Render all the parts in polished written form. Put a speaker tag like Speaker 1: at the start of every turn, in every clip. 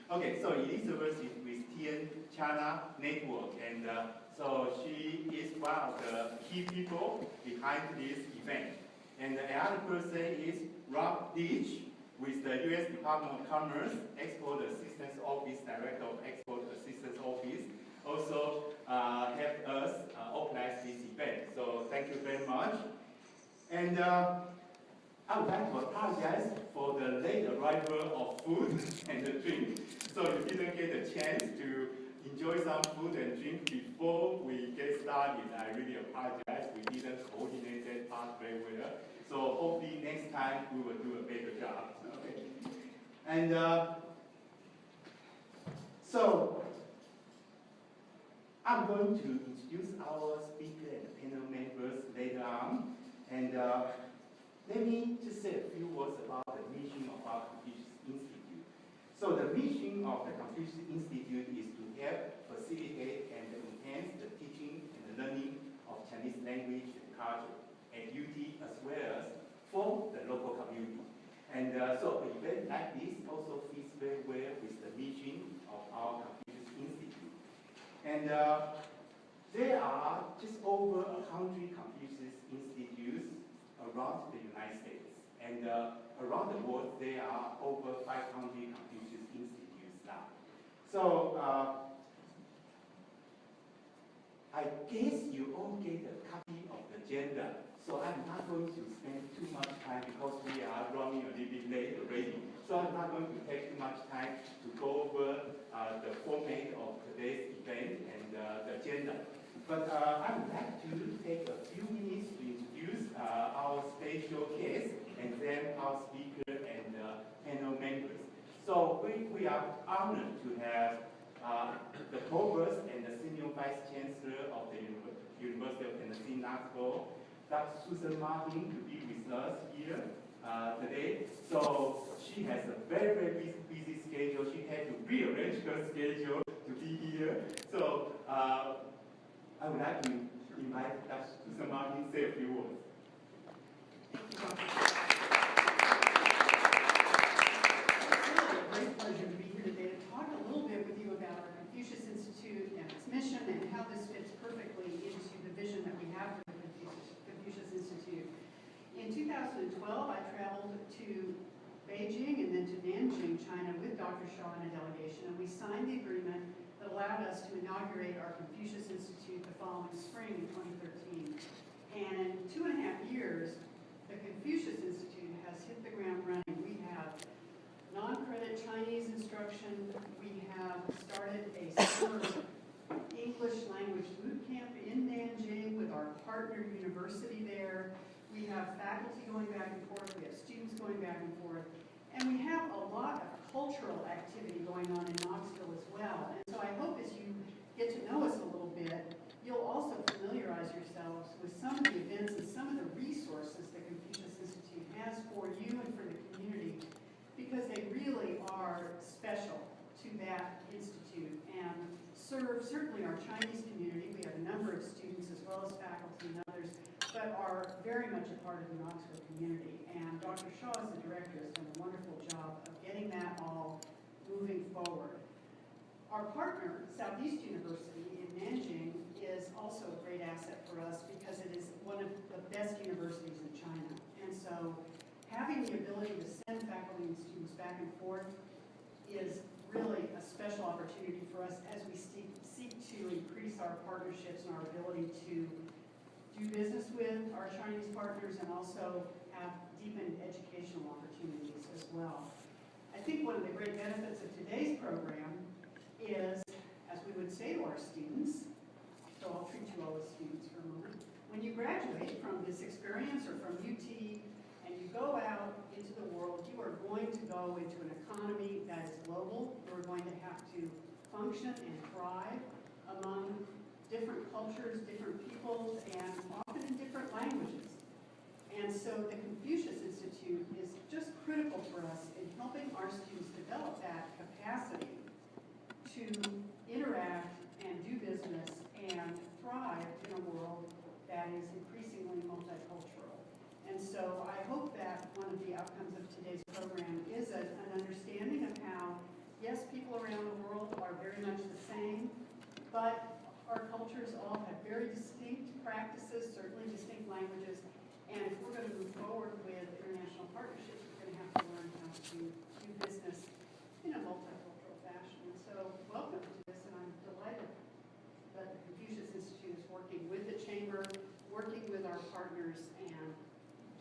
Speaker 1: Okay, so Elizabeth is with TNCN Network, and so she is one of the key people behind this event. And another person is Leach with the U.S. Department of Commerce, Export Assistance Office, Director of Export Assistance Office, also helped us organize this event. So thank you very much. And I would like to apologize for the late arrival of food and the drink. So you didn't get a chance to enjoy some food and drink before we get started. I really apologize. We didn't coordinate that part very well. So hopefully next time we will do a better job. Okay. And so I'm going to introduce our speaker and panel members later on. And let me just say a few words about the mission of our Confucius Institute. So the mission of the Confucius Institute is to help facilitate and enhance the teaching and the learning of Chinese language and culture at UT as well as for the local community. And so an event like this also fits very well with the mission of our Confucius Institute. And there are just over 100 Confucius Institutes around the United States. And around the world, there are over 500 Confucius Institutes now. So I guess you all get a copy of the agenda. So I'm not going to spend too much time because we are running a little bit late already. So I'm not going to take too much time to go over the format of today's event and the agenda. But I would like to take a few minutes to introduce our special guest and then our speaker and panel members. So we are honored to have the Provost and the Senior Vice Chancellor of the University of Tennessee, Knoxville, Dr. Susan Martin, to be with us here today. So she has a very, very busy schedule. She had to rearrange her schedule to be here. So I would like to invite Dr. Susan Martin to say a few words.
Speaker 2: Thank you, It's really a great pleasure to be here today to talk a little bit with you about our Confucius Institute and its mission and how this fits perfectly into the vision that we have for the Confucius Institute. In 2012, I traveled to Beijing and then to Nanjing, China with Dr. Shaw and a delegation, and we signed the agreement that allowed us to inaugurate our Confucius Institute the following spring in 2013. And in 2.5 years, the Confucius Institute has hit the ground running. We have non-credit Chinese instruction. We have started a summer English language boot camp in Nanjing with our partner university there. We have faculty going back and forth. We have students going back and forth. And we have a lot of cultural activity going on in Knoxville as well. And so I hope as you get to know us a little bit, you'll also familiarize yourselves with some of the events and some of the resources the Confucius Institute has for you and for the community, because they really are special to that institute and serve certainly our Chinese community. We have a number of students as well as faculty and others, but are very much a part of the Knoxville community. And Dr. Shaw, as the director, has done a wonderful job of getting that all moving forward. Our partner, Southeast University in Nanjing, is also a great asset for us because it is one of the best universities in China. And so having the ability to send faculty and students back and forth is really a special opportunity for us as we seek to increase our partnerships and our ability to do business with our Chinese partners and also have deepened educational opportunities as well. I think one of the great benefits of today's program is, as we would say to our students, so I'll treat you all as students for a moment, when you graduate from this experience or from UT and you go out into the world, you are going to go into an economy that is global. You're going to have to function and thrive among different cultures, different peoples, and often in different languages. And so the Confucius Institute is just critical for us in helping our students develop that capacity to interact and do business and thrive in a world that is increasingly multicultural. And so I hope that one of the outcomes of today's program is an understanding of how Yes, people around the world are very much the same, but our cultures all have very distinct practices, certainly distinct languages, and if we're going to move forward with international partnerships, we're going to have to learn how to do business in a multicultural fashion. And so welcome to this, and I'm delighted that the Confucius Institute is working with the Chamber, working with our partners, and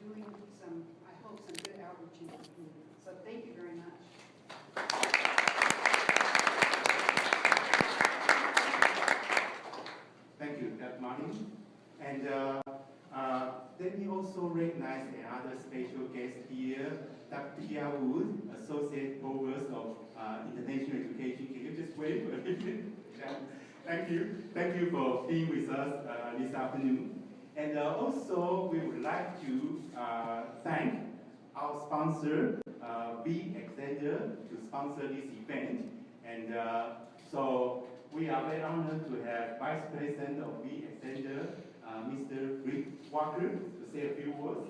Speaker 2: doing some, I hope, some good outreach in the community. So thank you very much.
Speaker 1: Thank you, Dr. Martin. And let me also recognize another special guest here, Dr. Pia Wood, Associate Provost of International Education. Can you just wait for a minute? Thank you. Thank you for being with us this afternoon. And also, we would like to thank our sponsor, V Extender, to sponsor this event. And so we are very honored to have Vice President of V Extender, Mr. Rick Walker, to say a few words.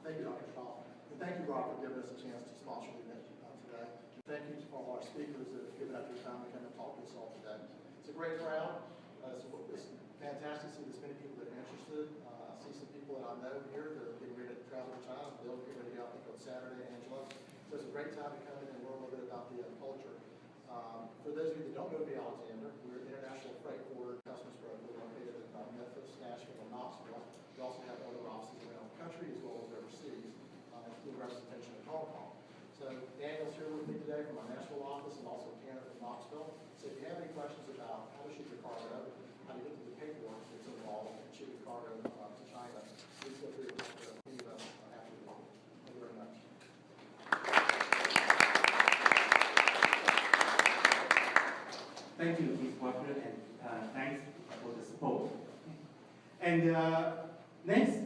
Speaker 3: Thank you, Dr. Shaw. And thank you, Rob, for giving us a chance to sponsor the event today. And thank you to all our speakers that have given up their time to come and talk to us all today. It's a great crowd. It's fantastic to see this many people that are interested. I see some people that I know here that are getting ready to travel to China. They'll get ready to go, I think, on Saturday, Angela. So it's a great time to come in and learn a little bit about the culture. For those of you that don't know V. Alexander, we're an international freight forwarder customs broker located in Memphis, Nashville, and Knoxville. We also have other offices around the country as well as overseas, including representation in Hong Kong. So Daniel's here with me today from our national office and also Canada from Knoxville. So if you have any questions about how to ship your cargo, how to get through the paperwork that's involved in shipping cargo to China, please feel free to talk to any of us after the meeting. Thank you very much.
Speaker 1: Thank you, Ms. Walker, and thanks for the support. And next,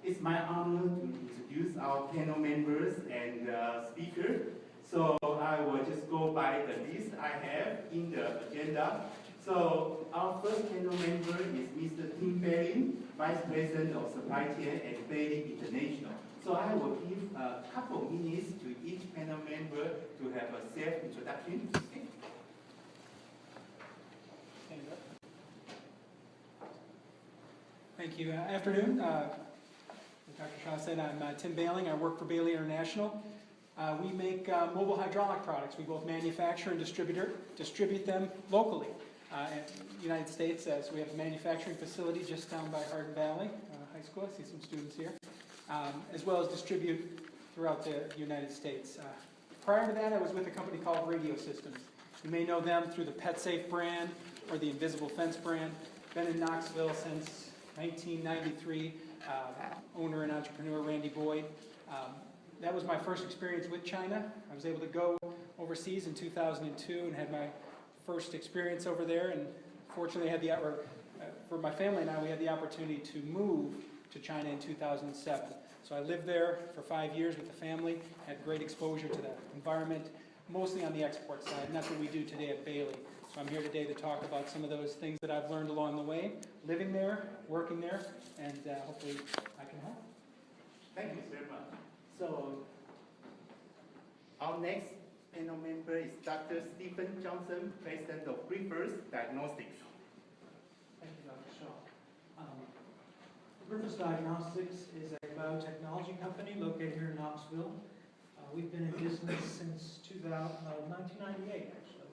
Speaker 1: it's my honor to introduce our panel members and speakers. So I will just go by the list I have in the agenda. So our first panel member is Mr. Tim Behling, Vice President of Supply Chain at Behling International. So I will give a couple minutes to each panel member to have a self-introduction.
Speaker 4: Thank you. Afternoon. Dr. Shaw said I'm Tim Behling. I work for Behling International. We make mobile hydraulic products. We both manufacture and distribute them locally in the United States. So we have a manufacturing facility just down by Hardin Valley High School. I see some students here. As well as distribute throughout the United States. Prior to that, I was with a company called Radio Systems. You may know them through the PetSafe brand or the Invisible Fence brand. Been in Knoxville since 1993, owner and entrepreneur Randy Boyd. That was my first experience with China. I was able to go overseas in 2002 and had my first experience over there. And fortunately, for my family and I, we had the opportunity to move to China in 2007. So I lived there for 5 years with the family, had great exposure to the environment, mostly on the export side, and that's what we do today at Behling. So I'm here today to talk about some of those things that I've learned along the way, living there, working there, and hopefully I can help.
Speaker 1: Thank you very much. So our next panel member is Dr. Stephen Johnson, President of Gryphus Diagnostics.
Speaker 5: Thank you, Dr. Shaw. Gryphus Diagnostics is a biotechnology company located here in Knoxville. We've been in business since 1998, actually.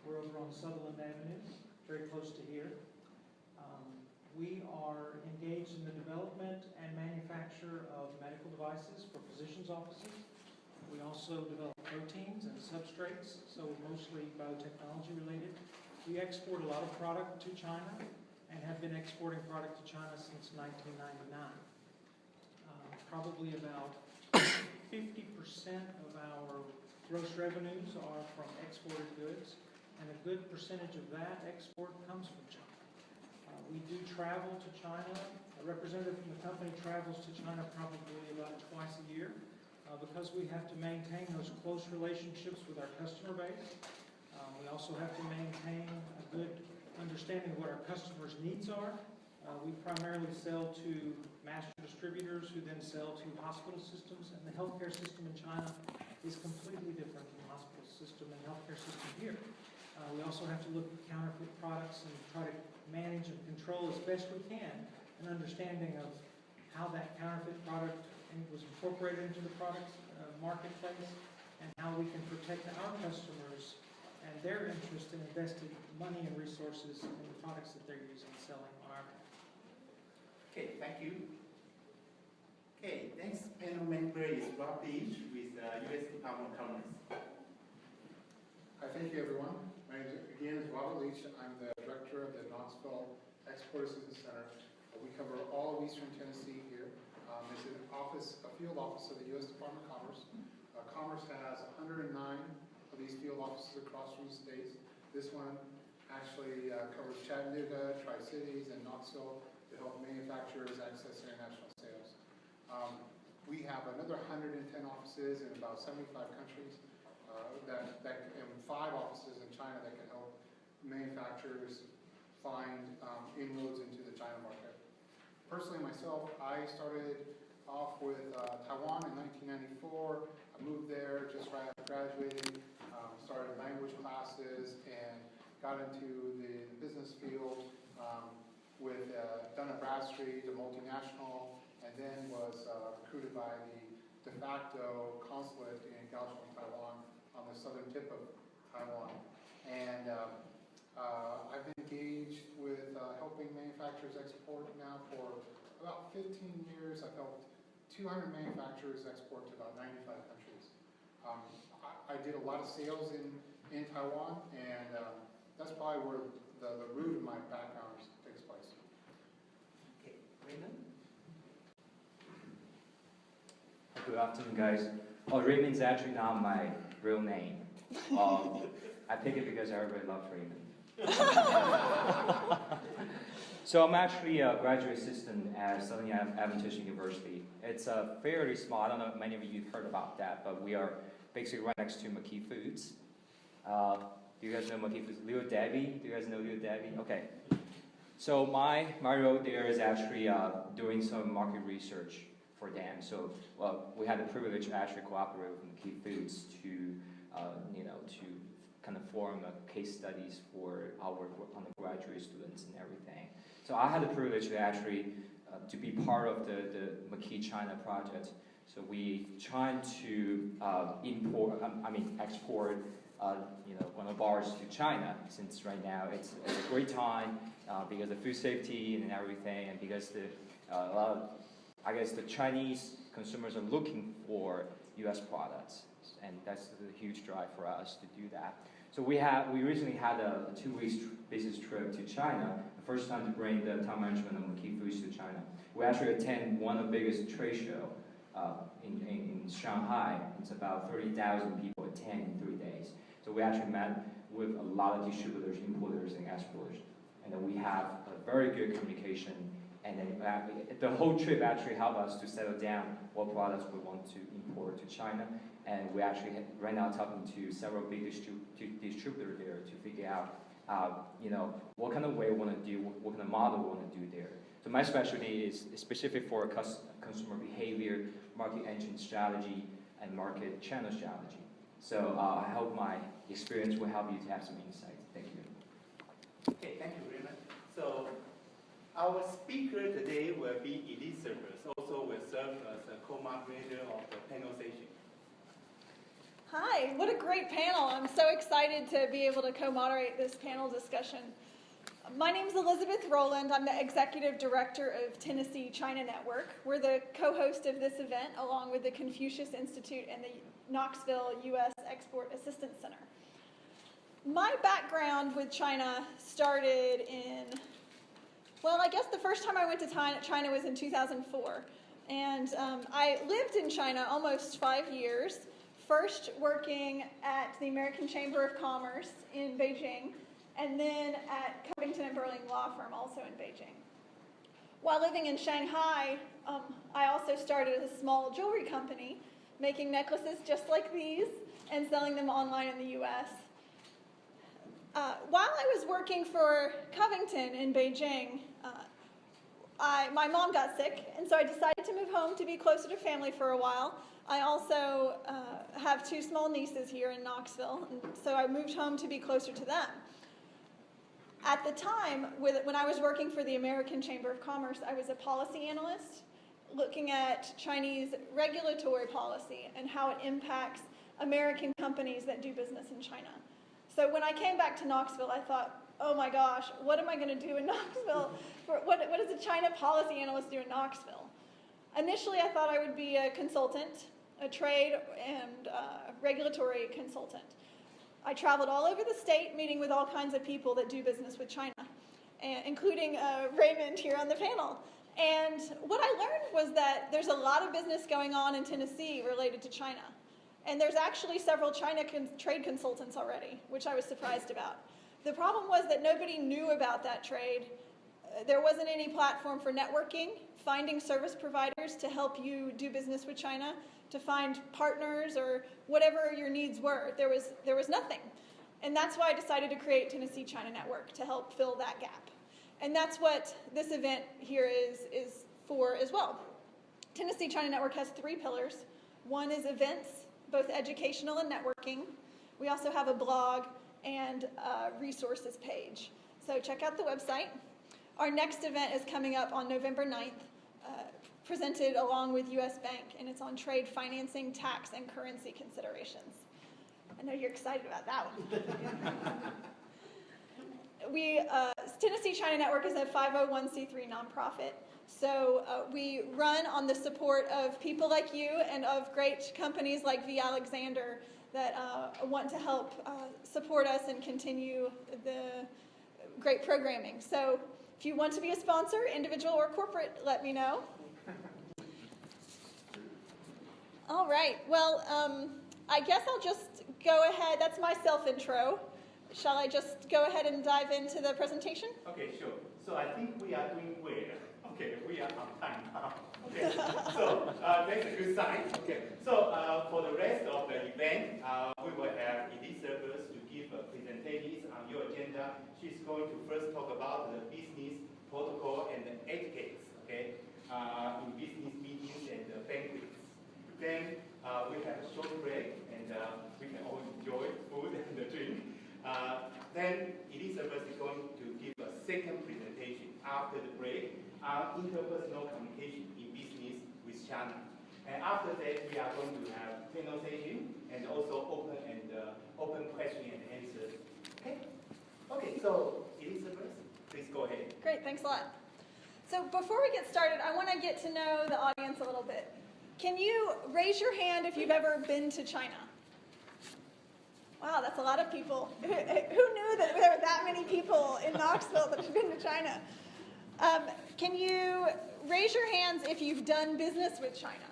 Speaker 5: We're over on Sutherland Avenue, very close to here. We are engaged in the development and manufacture of medical devices for physicians' offices. We also develop proteins and substrates, so mostly biotechnology related. We export a lot of product to China and have been exporting product to China since 1999. Probably about 50% of our gross revenues are from exported goods, and a good percentage of that export comes from China. We do travel to China. A representative from the company travels to China probably about twice a year because we have to maintain those close relationships with our customer base. We also have to maintain a good understanding of what our customers' needs are We primarily sell to master distributors who then sell to hospital systems, and the healthcare system in China is completely different from the hospital system and healthcare system here. We also have to look at counterfeit products and try to manage and control as best we can an understanding of how that counterfeit product was incorporated into the product marketplace, and how we can protect our customers and their interest in investing money and resources in the products that they're using and selling on our behalf.
Speaker 1: Okay, thank you. Okay, next panel member is Leach with U.S. Department of Commerce.
Speaker 6: Hi, thank you, everyone. My name again is Leach. I'm the director of the Knoxville Export Assistance Center. We cover all of Eastern Tennessee here. It's a field office of the U.S. Department of Commerce. Commerce has 109 of these field offices across three states. This one actually covers Chattanooga, Tri-Cities, and Knoxville to help manufacturers access international sales. We have another 110 offices in about 75 countries, and 5 offices in China that can help manufacturers find inroads into the China market. Personally, myself, I started off with Taiwan in 1994. I moved there just right after graduating, started language classes, and got into the business field with Dun & Bradstreet, a multinational, and then was recruited by the de facto consulate in Kaohsiung, Taiwan, on the southern tip of Taiwan. And I've been engaged with helping manufacturers export now for about 15 years. I've helped 200 manufacturers export to about 95 countries. I did a lot of sales in Taiwan, and that's probably where the root of my background takes place.
Speaker 1: Okay, Raymond?
Speaker 7: Good afternoon, guys. Raymond's actually not my real name. I picked it because everybody loves Raymond. So I'm actually a graduate assistant at Southern Adventist University. It's a fairly small, I don't know if many of you have heard about that, but we are basically right next to McKee Foods. Do you guys know McKee Foods? Little Debbie? Do you guys know Little Debbie? Okay. So my role there is actually doing some market research for them. So we had the privilege to actually cooperate with McKee Foods to kind of form case studies for our undergraduate students and everything. So I had the privilege to actually to be part of the McKee China project. So we trying to export one of ours to China, since right now it's a great time because of food safety and everything, and because the Chinese consumers are looking for U.S. products, and that's a huge drive for us to do that. So we recently had a 2-week business trip to China, the first time to bring the top management of McKee Foods to China. We actually attend one of the biggest trade show in Shanghai. It's about 30,000 people attend in 3 days. So we actually met with a lot of distributors, importers, and exporters, and then we have a very good communication. And then the whole trip actually helped us to settle down what products we want to import to China. And we actually right now talking to several big distributors there to figure out, what kind of way we want to do, what kind of model we want to do there. So my specialty is specific for consumer behavior, market entry strategy, and market channel strategy. So I hope my experience will help you to have some insight. Thank you.
Speaker 1: Okay, thank you very much. So our speaker today will be Elizabeth, also will serve as a co-moderator of the panel session.
Speaker 8: Hi, what a great panel. I'm so excited to be able to co-moderate this panel discussion. My name is Elizabeth Rowland. I'm the Executive Director of Tennessee China Network. We're the co-host of this event along with the Confucius Institute and the Knoxville U.S. Export Assistance Center. My background with China started I guess the first time I went to China was in 2004. And I lived in China almost 5 years, first working at the American Chamber of Commerce in Beijing, and then at Covington & Behling law firm, also in Beijing. While living in Shanghai, I also started a small jewelry company, making necklaces just like these and selling them online in the U.S. While I was working for Covington in Beijing, my mom got sick, and so I decided to move home to be closer to family for a while. I also have 2 small nieces here in Knoxville, and so I moved home to be closer to them. At the time, when I was working for the American Chamber of Commerce, I was a policy analyst looking at Chinese regulatory policy and how it impacts American companies that do business in China. So when I came back to Knoxville, I thought, oh my gosh, what am I going to do in Knoxville? What does a China policy analyst do in Knoxville? Initially, I thought I would be a consultant, a trade and regulatory consultant. I traveled all over the state, meeting with all kinds of people that do business with China, including Raymond here on the panel. And what I learned was that there's a lot of business going on in Tennessee related to China. And there's actually several China trade consultants already, which I was surprised about. The problem was that nobody knew about that trade. There wasn't any platform for networking, finding service providers to help you do business with China, to find partners or whatever your needs were. There was nothing. And that's why I decided to create Tennessee China Network to help fill that gap. And that's what this event here is for as well. Tennessee China Network has 3 pillars. One is events, both educational and networking. We also have a blog and a resources page. So check out the website. Our next event is coming up on November 9th, presented along with U.S. Bank, and it's on trade financing, tax, and currency considerations. I know you're excited about that one. Tennessee China Network is a 501c3 nonprofit, so we run on the support of people like you and of great companies like V. Alexander that want to help support us and continue the great programming. So if you want to be a sponsor, individual or corporate, let me know. All right, well, I guess I'll just go ahead. That's my self-intro. Shall I just go ahead and dive into the presentation?
Speaker 1: Okay, sure. So I think we are doing well. Okay, we are on time now. Okay, so that's a good sign. Okay, so for the rest of the event, we will have Elizabeth to give a presentation on your agenda. She's going to first talk about the business protocol and the etiquettes, okay, in business meetings and banquets. Then we have a short break, and we can all enjoy food and the drink. Then Elizabeth is going to give a second presentation after the break on interpersonal communication in business with China. And after that, we are going to have panel session and also open question and answers. Okay? Okay, so Elizabeth, please go ahead.
Speaker 8: Great, thanks a lot. So before we get started, I want to get to know the audience a little bit. Can you raise your hand if you've ever been to China? Wow, that's a lot of people. Who knew that there were that many people in Knoxville that have been to China? Can you raise your hands if you've done business with China?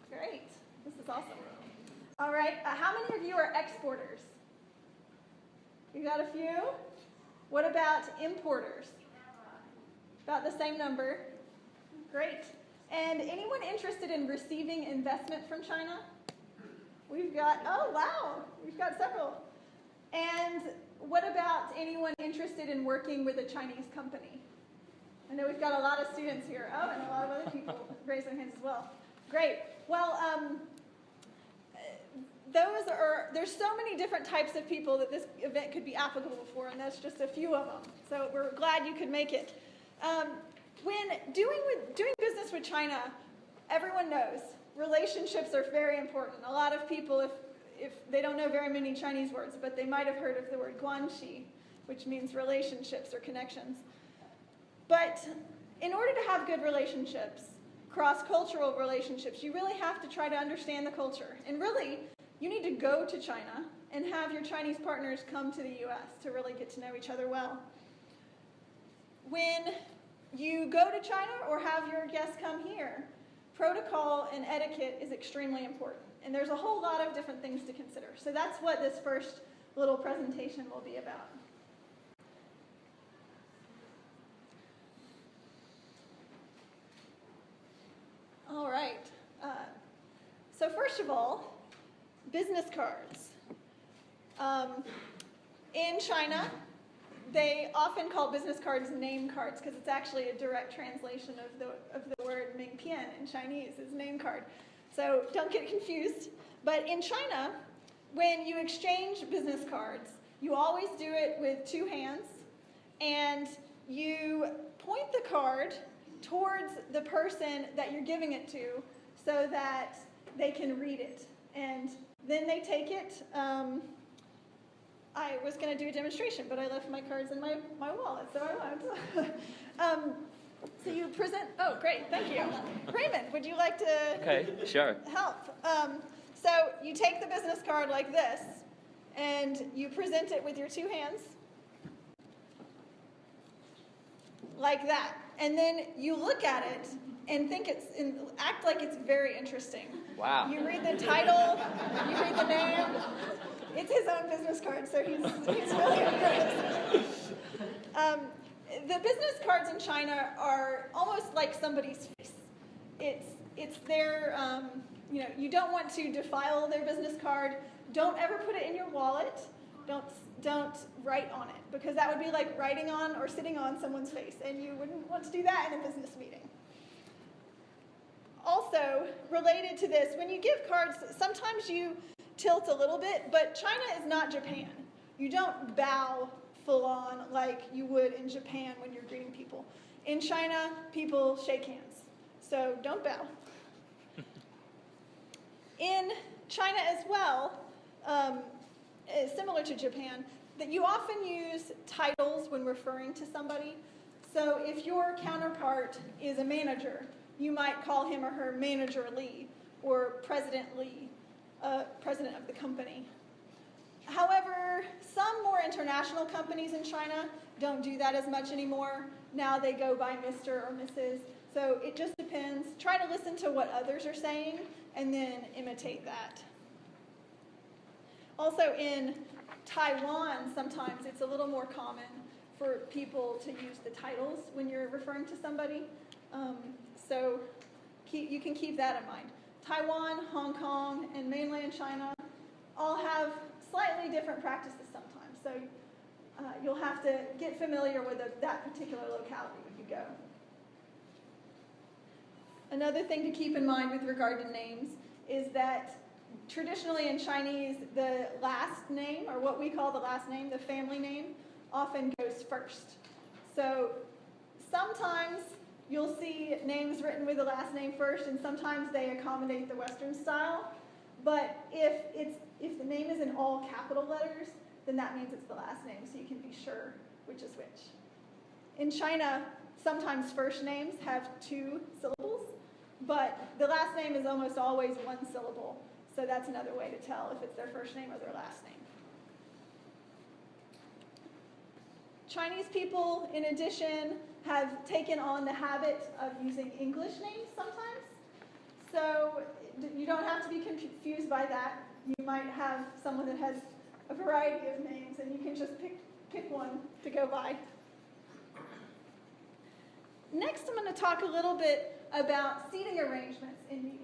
Speaker 8: Great. This is awesome. All right. How many of you are exporters? You got a few? What about importers? About the same number. Great. And anyone interested in receiving investment from China? We've got, oh wow, we've got several. And what about anyone interested in working with a Chinese company? I know we've got a lot of students here. Oh, and a lot of other people raise their hands as well. Great. Well, there's so many different types of people that this event could be applicable for, and that's just a few of them. So we're glad you could make it. When doing business with China, everyone knows relationships are very important. A lot of people, if they don't know very many Chinese words, but they might have heard of the word guanxi, which means relationships or connections. But in order to have good relationships, cross-cultural relationships, you really have to try to understand the culture. And really, you need to go to China and have your Chinese partners come to the U.S. to really get to know each other well. When you go to China or have your guests come here, protocol and etiquette is extremely important. And there's a whole lot of different things to consider. So that's what this first little presentation will be about. All right. So first of all, business cards. In China, they often call business cards name cards because it's actually a direct translation of the word Mingpian in Chinese is name card. So don't get confused. But in China, when you exchange business cards, you always do it with two hands, and you point the card towards the person that you're giving it to so that they can read it. And then they take it. I was going to do a demonstration, but I left my cards in my wallet, so I won't. So you present, oh, great, thank you. Raymond, would you like to
Speaker 7: Okay, sure.
Speaker 8: help? So you take the business card like this, and you present it with your two hands, like that. And then you look at it and act like it's very interesting.
Speaker 7: Wow.
Speaker 8: You read the title, you read the name. It's his own business card, so he's really impressed. The business cards in China are almost like somebody's face. It's their, you don't want to defile their business card. Don't ever put it in your wallet. Don't write on it, because that would be like writing on or sitting on someone's face, and you wouldn't want to do that in a business meeting. Also, related to this, when you give cards, sometimes you tilt a little bit, but China is not Japan. You don't bow full on like you would in Japan when you're greeting people. In China, people shake hands, so don't bow. In China as well, similar to Japan, that you often use titles when referring to somebody. So if your counterpart is a manager, you might call him or her Manager Li or President Li, president of the company. However, some more international companies in China don't do that as much anymore. Now they go by Mr. or Mrs. So it just depends. Try to listen to what others are saying and then imitate that. Also in Taiwan, sometimes it's a little more common for people to use the titles when you're referring to somebody. So you can keep that in mind. Taiwan, Hong Kong, and mainland China all have slightly different practices sometimes. So you'll have to get familiar with that particular locality when you go. Another thing to keep in mind with regard to names is that traditionally in Chinese, the last name, or what we call the last name, the family name, often goes first. So sometimes you'll see names written with the last name first, and sometimes they accommodate the Western style. But if the name is in all capital letters, then that means it's the last name, so you can be sure which is which. In China, sometimes first names have two syllables, but the last name is almost always one syllable. So that's another way to tell if it's their first name or their last name. Chinese people, in addition, have taken on the habit of using English names sometimes. So you don't have to be confused by that. You might have someone that has a variety of names, and you can just pick one to go by. Next, I'm going to talk a little bit about seating arrangements in meetings.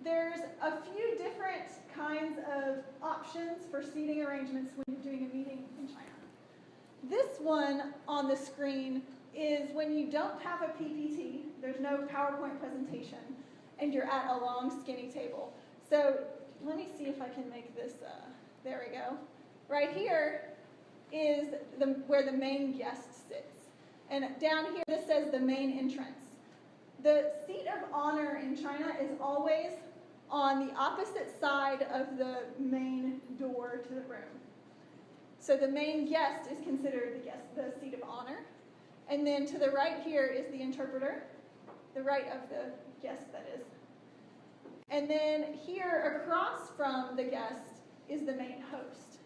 Speaker 8: There's a few different kinds of options for seating arrangements when you're doing a meeting in China. This one on the screen is when you don't have a PPT, there's no PowerPoint presentation, and you're at a long, skinny table. So let me see if I can make this, there we go. Right here is where the main guest sits. And down here, this says the main entrance. The seat of honor in China is always on the opposite side of the main door to the room. So the main guest is considered the seat of honor. And then to the right here is the interpreter, the right of the guest, that is. And then here across from the guest is the main host.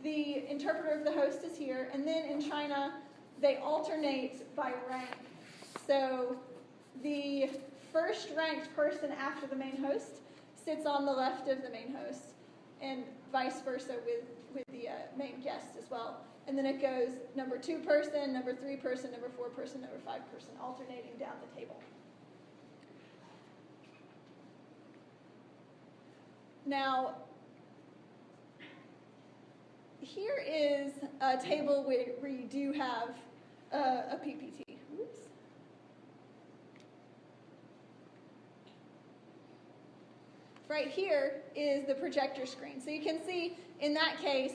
Speaker 8: The interpreter of the host is here, and then in China, they alternate by rank. So the first ranked person after the main host sits on the left of the main host, and vice versa with the main guest as well. And then it goes number 2 person, number 3 person, number 4 person, number 5 person, alternating down the table. Now, here is a table where you do have a PPT. Oops. Right here is the projector screen. So you can see, in that case,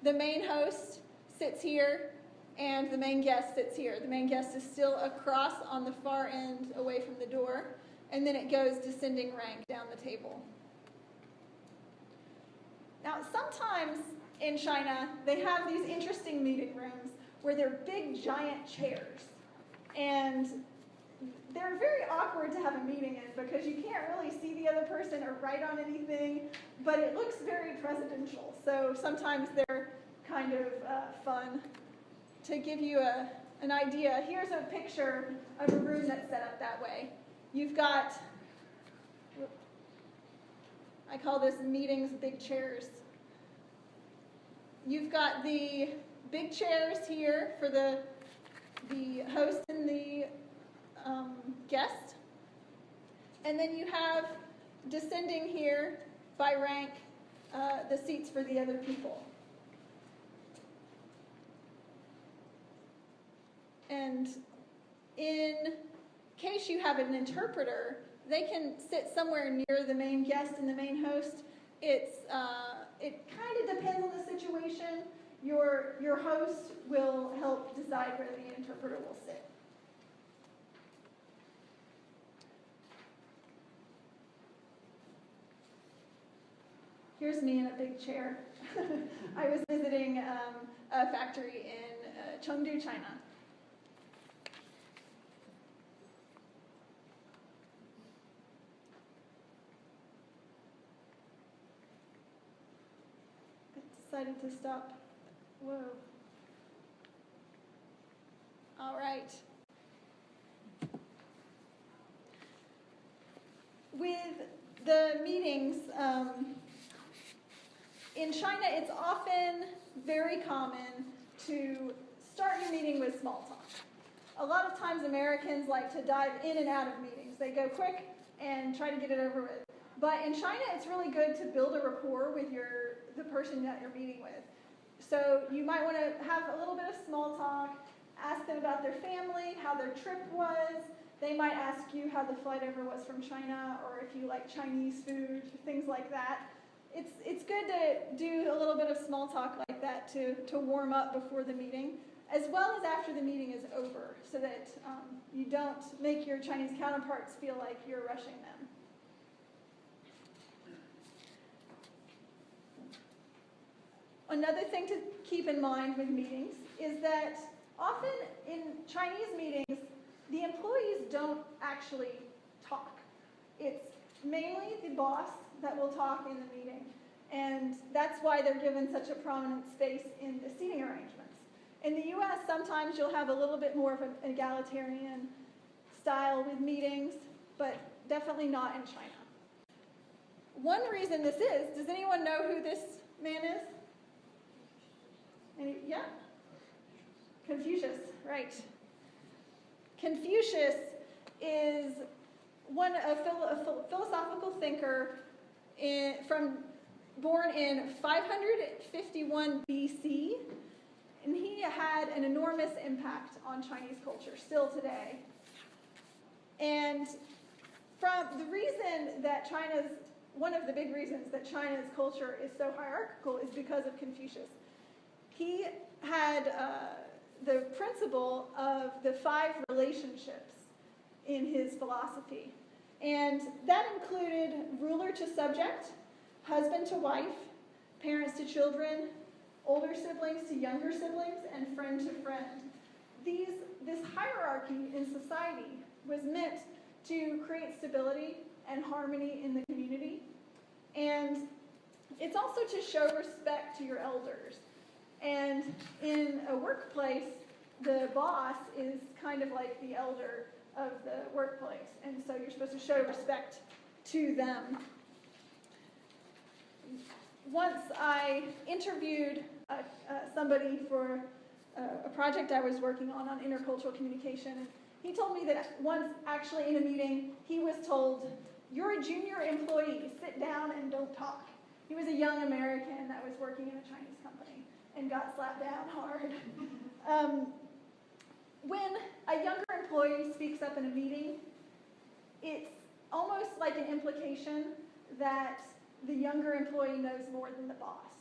Speaker 8: the main host sits here, and the main guest sits here. The main guest is still across on the far end away from the door, and then it goes descending rank down the table. Now, sometimes in China, they have these interesting meeting rooms where they're big, giant chairs. And they're very awkward to have a meeting in because you can't really see the other person or write on anything, but it looks very presidential. So sometimes they're kind of fun. To give you an idea, here's a picture of a room that's set up that way. You've got, I call this meetings big chairs. You've got the big chairs here for the host and the guest. And then you have, descending here by rank, the seats for the other people. And in case you have an interpreter, they can sit somewhere near the main guest and the main host. It kind of depends on the situation. Your host will help decide where the interpreter will sit. Here's me in a big chair. I was visiting a factory in Chengdu, China. Decided to stop. Whoa. All right. With the meetings, in China, it's often very common to start your meeting with small talk. A lot of times Americans like to dive in and out of meetings. They go quick and try to get it over with. But in China, it's really good to build a rapport with the person that you're meeting with. So you might want to have a little bit of small talk, ask them about their family, how their trip was. They might ask you how the flight over was from China, or if you like Chinese food, things like that. It's good to do a little bit of small talk like that to warm up before the meeting, as well as after the meeting is over, so that you don't make your Chinese counterparts feel like you're rushing them. Another thing to keep in mind with meetings is that often in Chinese meetings, the employees don't actually talk. It's mainly the boss that will talk in the meeting, and that's why they're given such a prominent space in the seating arrangements. In the US, sometimes you'll have a little bit more of an egalitarian style with meetings, but definitely not in China. One reason this is, does anyone know who this man is? Yeah? Confucius, right. Confucius is a philosophical thinker born in 551 BC, and he had an enormous impact on Chinese culture still today. And from the reason that one of the big reasons that China's culture is so hierarchical is because of Confucius. He had the principle of the 5 relationships in his philosophy. And that included ruler to subject, husband to wife, parents to children, older siblings to younger siblings, and friend to friend. This hierarchy in society was meant to create stability and harmony in the community. And it's also to show respect to your elders. And in a workplace, the boss is kind of like the elder of the workplace. And so you're supposed to show respect to them. Once I interviewed somebody for a project I was working on intercultural communication. And he told me that once, actually in a meeting, he was told, "You're a junior employee, sit down and don't talk." He was a young American that was working in a Chinese company. and got slapped down hard. When a younger employee speaks up in a meeting, it's almost like an implication that the younger employee knows more than the boss.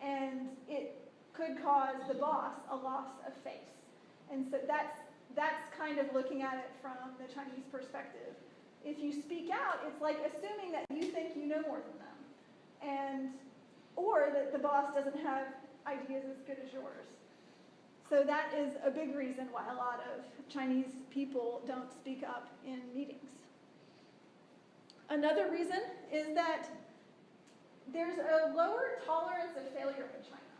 Speaker 8: And it could cause the boss a loss of face. And so that's kind of looking at it from the Chinese perspective. If you speak out, it's like assuming that you think you know more than them, or that the boss doesn't have ideas as good as yours. So that is a big reason why a lot of Chinese people don't speak up in meetings. Another reason is that there's a lower tolerance of failure in China.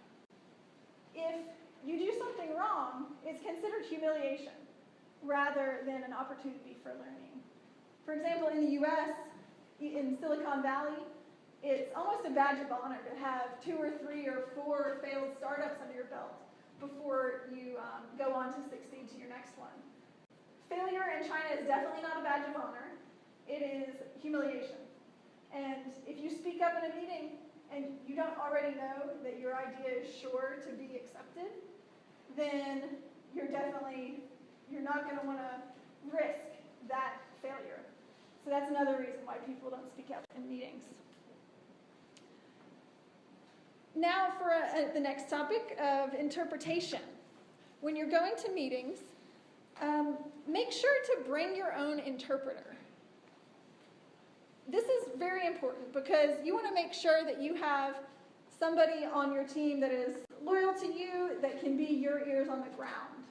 Speaker 8: If you do something wrong, it's considered humiliation rather than an opportunity for learning. For example, in the US, in Silicon Valley, it's almost a badge of honor to have 2 or 3 or 4 failed startups under your belt before you go on to succeed to your next one. Failure in China is definitely not a badge of honor. It is humiliation. And if you speak up in a meeting and you don't already know that your idea is sure to be accepted, then you're not going to want to risk that failure. So that's another reason why people don't speak up in meetings. Now for the next topic of interpretation. When you're going to meetings, make sure to bring your own interpreter. This is very important because you want to make sure that you have somebody on your team that is loyal to you, that can be your ears on the ground.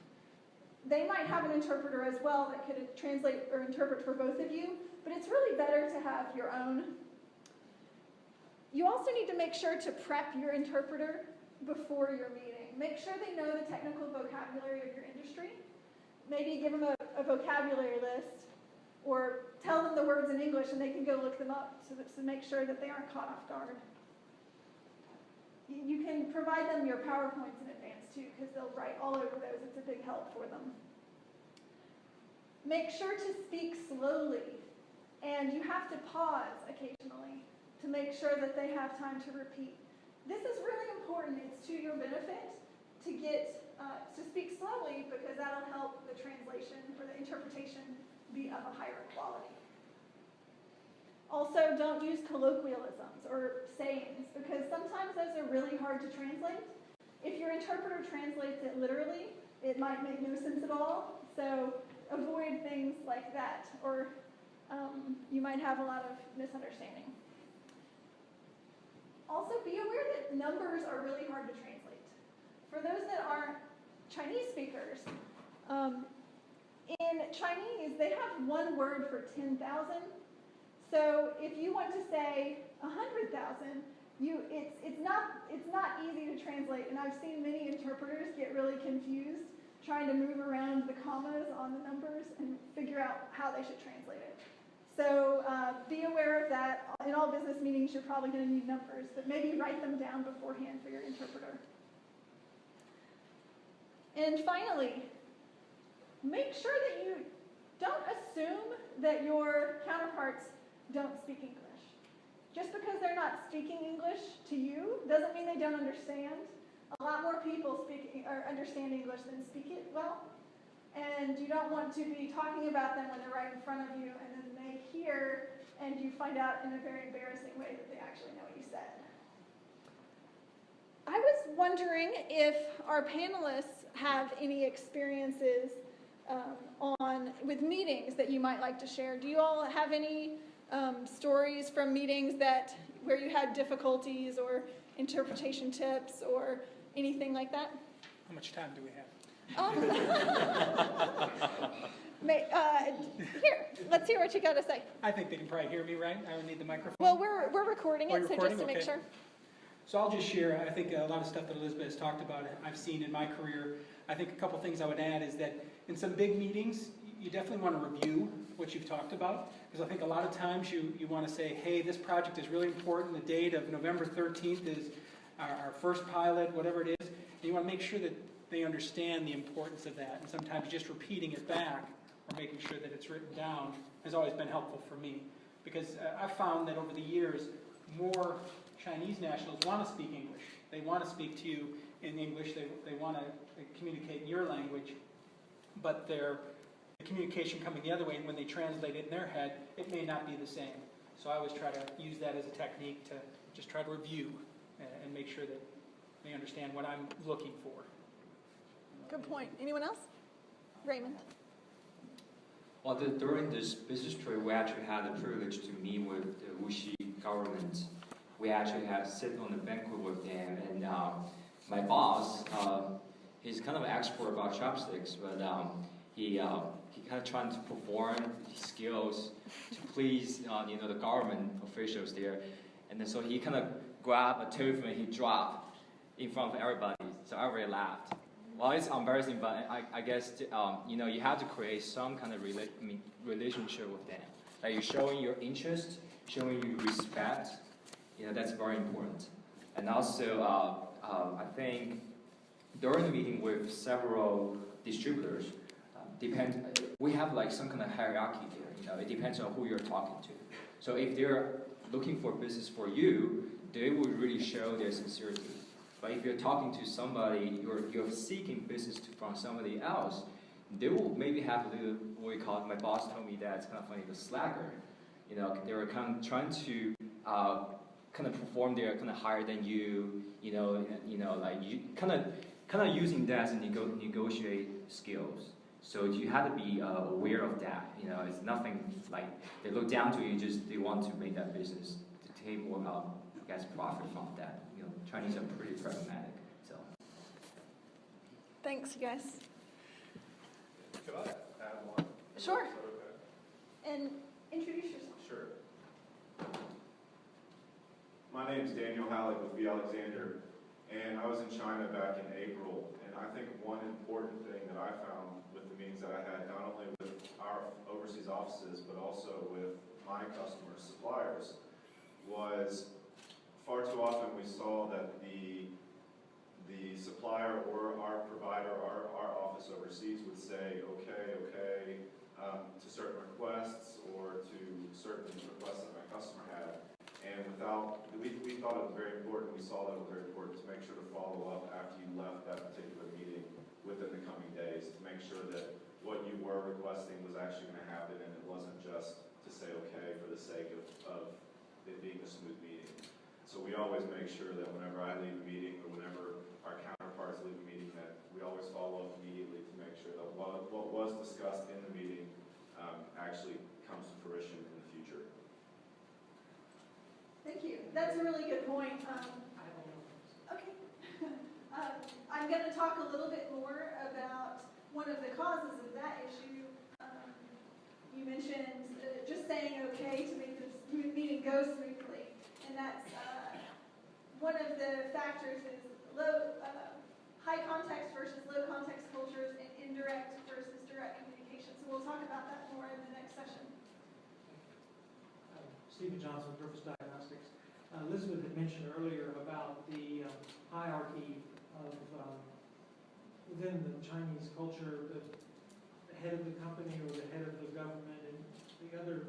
Speaker 8: They might have an interpreter as well that could translate or interpret for both of you, but it's really better to have your own. You also need to make sure to prep your interpreter before your meeting. Make sure they know the technical vocabulary of your industry. Maybe give them a vocabulary list, or tell them the words in English and they can go look them up to make sure that they aren't caught off guard. You can provide them your PowerPoints in advance too, because they'll write all over those. It's a big help for them. Make sure to speak slowly, and you have to pause occasionally to make sure that they have time to repeat. This is really important. It's to your benefit to get to speak slowly, because that'll help the translation or the interpretation be of a higher quality. Also, don't use colloquialisms or sayings, because sometimes those are really hard to translate. If your interpreter translates it literally, it might make no sense at all. So avoid things like that, or you might have a lot of misunderstanding. Also, be aware that numbers are really hard to translate. For those that aren't Chinese speakers, in Chinese, they have one word for 10,000. So if you want to say 100,000, it's not easy to translate. And I've seen many interpreters get really confused trying to move around the commas on the numbers and figure out how they should translate it. So be aware of that. In all business meetings, you're probably going to need numbers, but maybe write them down beforehand for your interpreter. And finally, make sure that you don't assume that your counterparts don't speak English. Just because they're not speaking English to you doesn't mean they don't understand. A lot more people understand English than speak it well. And you don't want to be talking about them when they're right in front of you, and then they hear and you find out in a very embarrassing way that they actually know what you said. I was wondering if our panelists have any experiences with meetings that you might like to share. Do you all have any stories from meetings where you had difficulties or interpretation tips or anything like that?
Speaker 4: How much time do we have?
Speaker 8: Here, let's hear what you got to say.
Speaker 4: I think they can probably hear me, right? I don't need the microphone.
Speaker 8: Well, we're recording it, so
Speaker 4: recording?
Speaker 8: just to make
Speaker 4: Okay.
Speaker 8: sure.
Speaker 4: So I'll just share, I think a lot of stuff that Elizabeth has talked about, I've seen in my career. I think a couple things I would add is that in some big meetings, you definitely want to review what you've talked about, because I think a lot of times you want to say, hey, this project is really important. The date of November 13th is our first pilot, whatever it is. And you want to make sure that they understand the importance of that. And sometimes just repeating it back or making sure that it's written down has always been helpful for me. Because I've found that over the years, more Chinese nationals want to speak English. They want to speak to you in English, they want to communicate in your language, but the communication coming the other way, and when they translate it in their head, it may not be the same. So I always try to use that as a technique to just try to review and make sure that they understand what I'm looking for.
Speaker 8: Good point. Anyone else? Raymond.
Speaker 7: Well, during this business trip, we actually had the privilege to meet with the Wuxi government. We actually had sit on the banquet with them, and my boss, he's kind of an expert about chopsticks, but he kind of trying to perform his skills to please the government officials there, and then so he kind of grabbed a tofu and he dropped in front of everybody. So everybody laughed. Well, it's embarrassing, but I guess you have to create some kind of relationship with them. Like you're showing your interest, showing you respect. That's very important. And also, I think during the meeting with several distributors, we have like some kind of hierarchy there. It depends on who you're talking to. So if they're looking for business for you, they will really show their sincerity. But if you're talking to somebody, you're seeking business from somebody else, they will maybe have a little, what we call it, my boss told me that it's kind of funny, the slacker. They were kind of trying to kind of perform their kind of higher than you, like you kind of using that as negotiate skills. So you have to be aware of that. It's nothing like they look down to you, just they want to make that business to take more profit from that. Chinese are pretty pragmatic. So.
Speaker 8: Thanks, you guys.
Speaker 9: Could I add one?
Speaker 8: Sure.
Speaker 9: Is that okay?
Speaker 8: And introduce yourself.
Speaker 9: Sure. My name is Daniel Halleck with V. Alexander, and I was in China back in April, and I think one important thing that I found with the meetings that I had, not only with our overseas offices, but also with my customers, suppliers, was far too often we saw that the supplier or our provider, our office overseas would say, okay, to certain requests or to certain requests that my customer had. And we thought it was very important, we saw that it was very important to make sure to follow up after you left that particular meeting within the coming days, to make sure that what you were requesting was actually going to happen and it wasn't just to say okay for the sake of it being a smooth meeting. So we always make sure that whenever I leave a meeting or whenever our counterparts leave a meeting that we always follow up immediately to make sure that what was discussed in the meeting actually comes to fruition in the future.
Speaker 8: Thank you. That's a really good point. Okay. I'm going to talk a little bit more about one of the causes of that issue. You mentioned just saying okay to make this meeting go smoothly, and that's one of the factors is high context versus low context cultures and indirect versus direct communication. So we'll talk about that more in the next session.
Speaker 5: Stephen Johnson, Gryphus Diagnostics. Elizabeth had mentioned earlier about the hierarchy of within the Chinese culture, the head of the company or the head of the government, and the other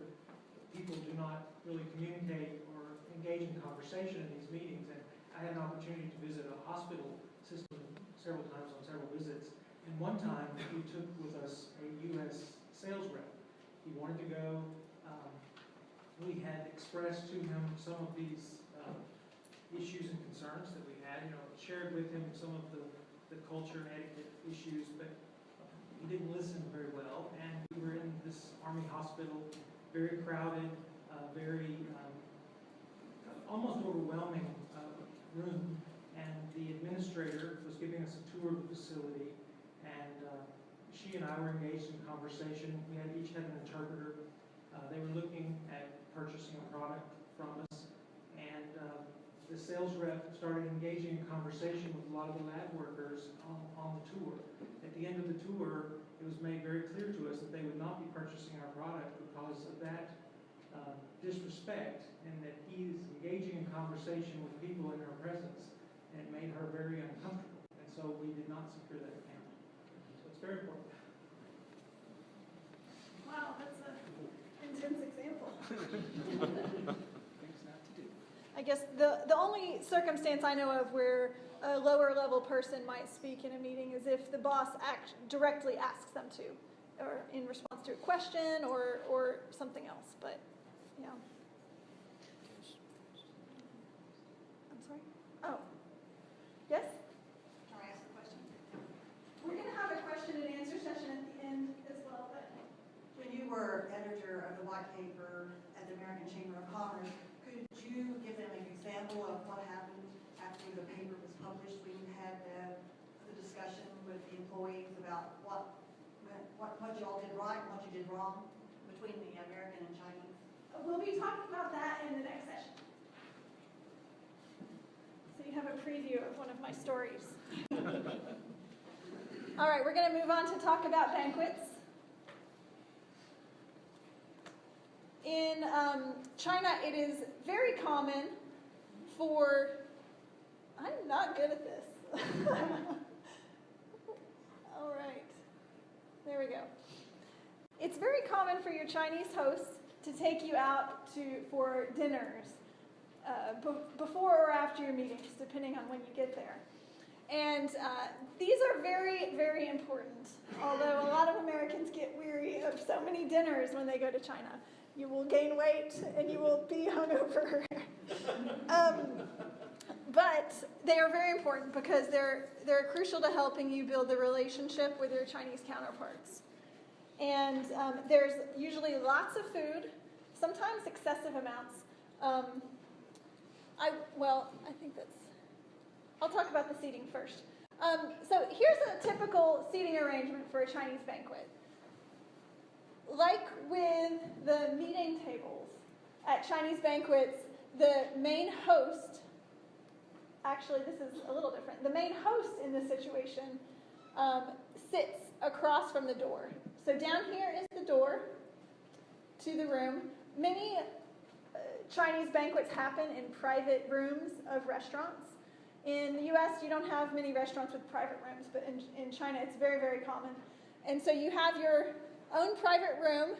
Speaker 5: people do not really communicate or engage in conversation in these meetings. And I had an opportunity to visit a hospital system several times on several visits. And one time we took with us a U.S. sales rep. He wanted to go. We had expressed to him some of these issues and concerns that we had, shared with him some of the culture and etiquette issues, but he didn't listen very well. And we were in this Army hospital, very crowded, very almost overwhelming room, and the administrator was giving us a tour of the facility, and she and I were engaged in conversation. We each had an interpreter. They were looking at purchasing a product from us, and the sales rep started engaging in conversation with a lot of the lab workers on the tour. At the end of the tour, it was made very clear to us that they would not be purchasing our product because of that disrespect, and that he is engaging in conversation with people in her presence, and it made her very uncomfortable. And so we did not secure that account. So it's very important.
Speaker 8: Wow, that's an intense example.
Speaker 4: Things not to do.
Speaker 8: I guess the only circumstance I know of where a lower level person might speak in a meeting is if the boss directly asks them to, or in response to a question or something else. But yeah. I'm sorry? Oh. Yes?
Speaker 2: Can I ask a question?
Speaker 8: We're going to have a question and answer session at the end as well. But
Speaker 10: when you were editor of the white paper at the American Chamber of Commerce, could you give them an example of what happened after the paper was published when you had the discussion with the employees about what you all did right and what you did wrong between the American and Chinese?
Speaker 8: we'll be talking about that in the next session. So you have a preview of one of my stories. All right, we're going to move on to talk about banquets. In China, it is very common for, I'm not good at this. All right, there we go. It's very common for your Chinese hosts to take you out for dinners before or after your meetings, depending on when you get there. And these are very, very important, although a lot of Americans get weary of so many dinners when they go to China. You will gain weight and you will be hungover. But they are very important because they're crucial to helping you build the relationship with your Chinese counterparts. And there's usually lots of food, sometimes excessive amounts. I think I'll talk about the seating first. So here's a typical seating arrangement for a Chinese banquet. Like with the meeting tables at Chinese banquets, the main host, actually this is a little different, the main host in this situation sits across from the door. So down here is the door to the room. Many Chinese banquets happen in private rooms of restaurants. In the US, you don't have many restaurants with private rooms, but in China, it's very, very common. And so you have your own private room,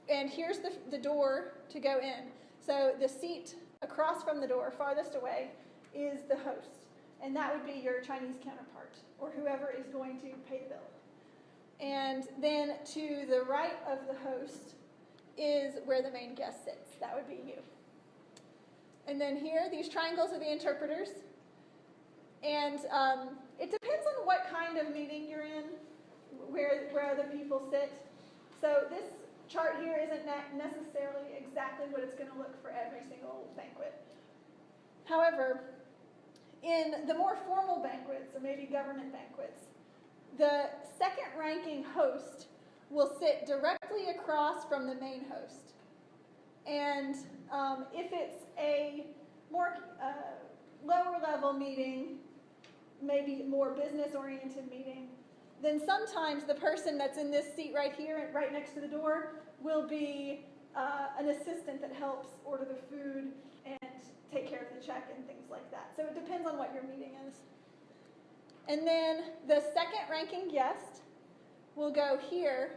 Speaker 8: and here's the door to go in. So the seat across from the door, farthest away, is the host. And that would be your Chinese counterpart, or whoever is going to pay the bill. And then to the right of the host is where the main guest sits. That would be you. And then here, these triangles are the interpreters. And it depends on what kind of meeting you're in, where other people sit. So this chart here isn't necessarily exactly what it's going to look for every single banquet. However, in the more formal banquets, or maybe government banquets, the second-ranking host will sit directly across from the main host. And if it's a more lower-level meeting, maybe more business-oriented meeting, then sometimes the person that's in this seat right here, right next to the door, will be an assistant that helps order the food and take care of the check and things like that. So it depends on what your meeting is. And then the second-ranking guest will go here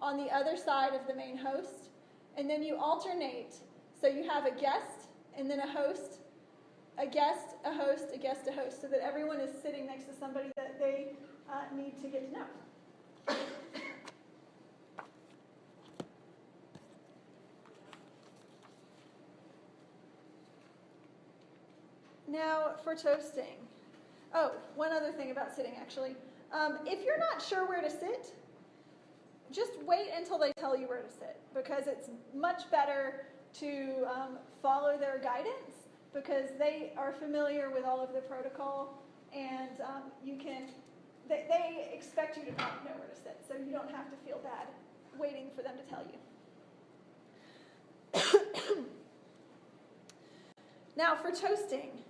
Speaker 8: on the other side of the main host, and then you alternate. So you have a guest, and then a host, a guest, a host, a guest, a host, so that everyone is sitting next to somebody that they need to get to know. Now for toasting. Oh, one other thing about sitting, actually. If you're not sure where to sit, just wait until they tell you where to sit, because it's much better to follow their guidance, because they are familiar with all of the protocol, and they expect you to not know where to sit, so you don't have to feel bad waiting for them to tell you. Now for toasting.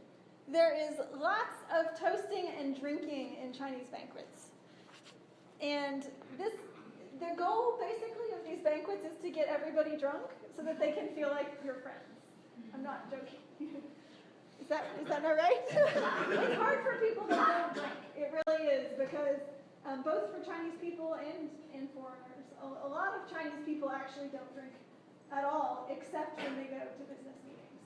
Speaker 8: There is lots of toasting and drinking in Chinese banquets. And the goal, basically, of these banquets is to get everybody drunk so that they can feel like you're friends. I'm not joking. Is that not right? It's hard for people that don't drink. It really is, because both for Chinese people and foreigners, a lot of Chinese people actually don't drink at all, except when they go to business meetings.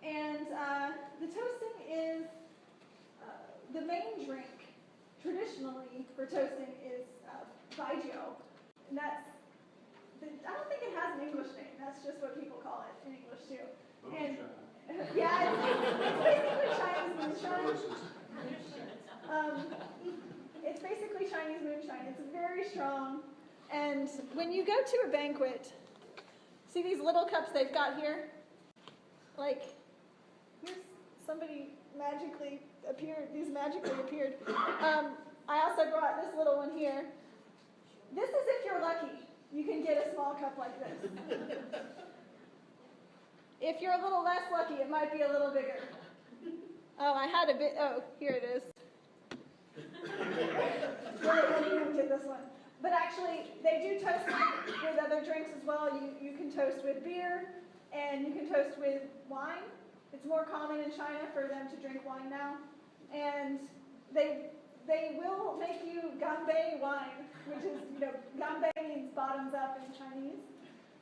Speaker 8: And the toasting is the main drink traditionally for toasting is baijiu, and I don't think it has an English name. That's just what people call it in English too. And yeah, it's basically Chinese moonshine. It's basically Chinese moonshine. It's very strong. And when you go to a banquet, see these little cups they've got here? Like, here's somebody magically appeared. These magically appeared. I also brought this little one here. This is if you're lucky. You can get a small cup like this. If you're a little less lucky, it might be a little bigger. Oh, I had a bit. Oh, here it is. Really won't get this one. But actually, they do toast with other drinks as well. You can toast with beer, and you can toast with wine. It's more common in China for them to drink wine now. And they will make you ganbei wine, which is, ganbei means bottoms up in Chinese.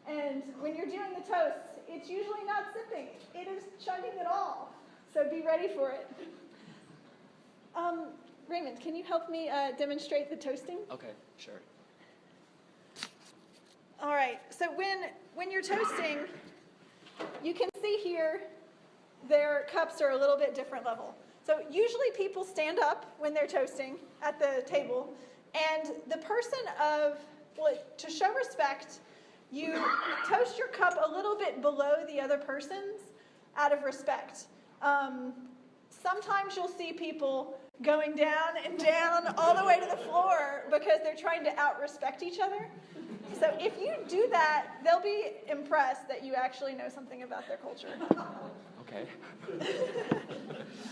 Speaker 8: And when you're doing the toast, it's usually not sipping. It is chugging it all. So be ready for it. Raymond, can you help me demonstrate the toasting?
Speaker 7: Okay, sure.
Speaker 8: All right, so when you're toasting, you can see here their cups are a little bit different level. So usually people stand up when they're toasting at the table, and the person to show respect, you toast your cup a little bit below the other person's out of respect. Sometimes you'll see people going down and down all the way to the floor because they're trying to out-respect each other. So if you do that, they'll be impressed that you actually know something about their culture.
Speaker 7: Okay.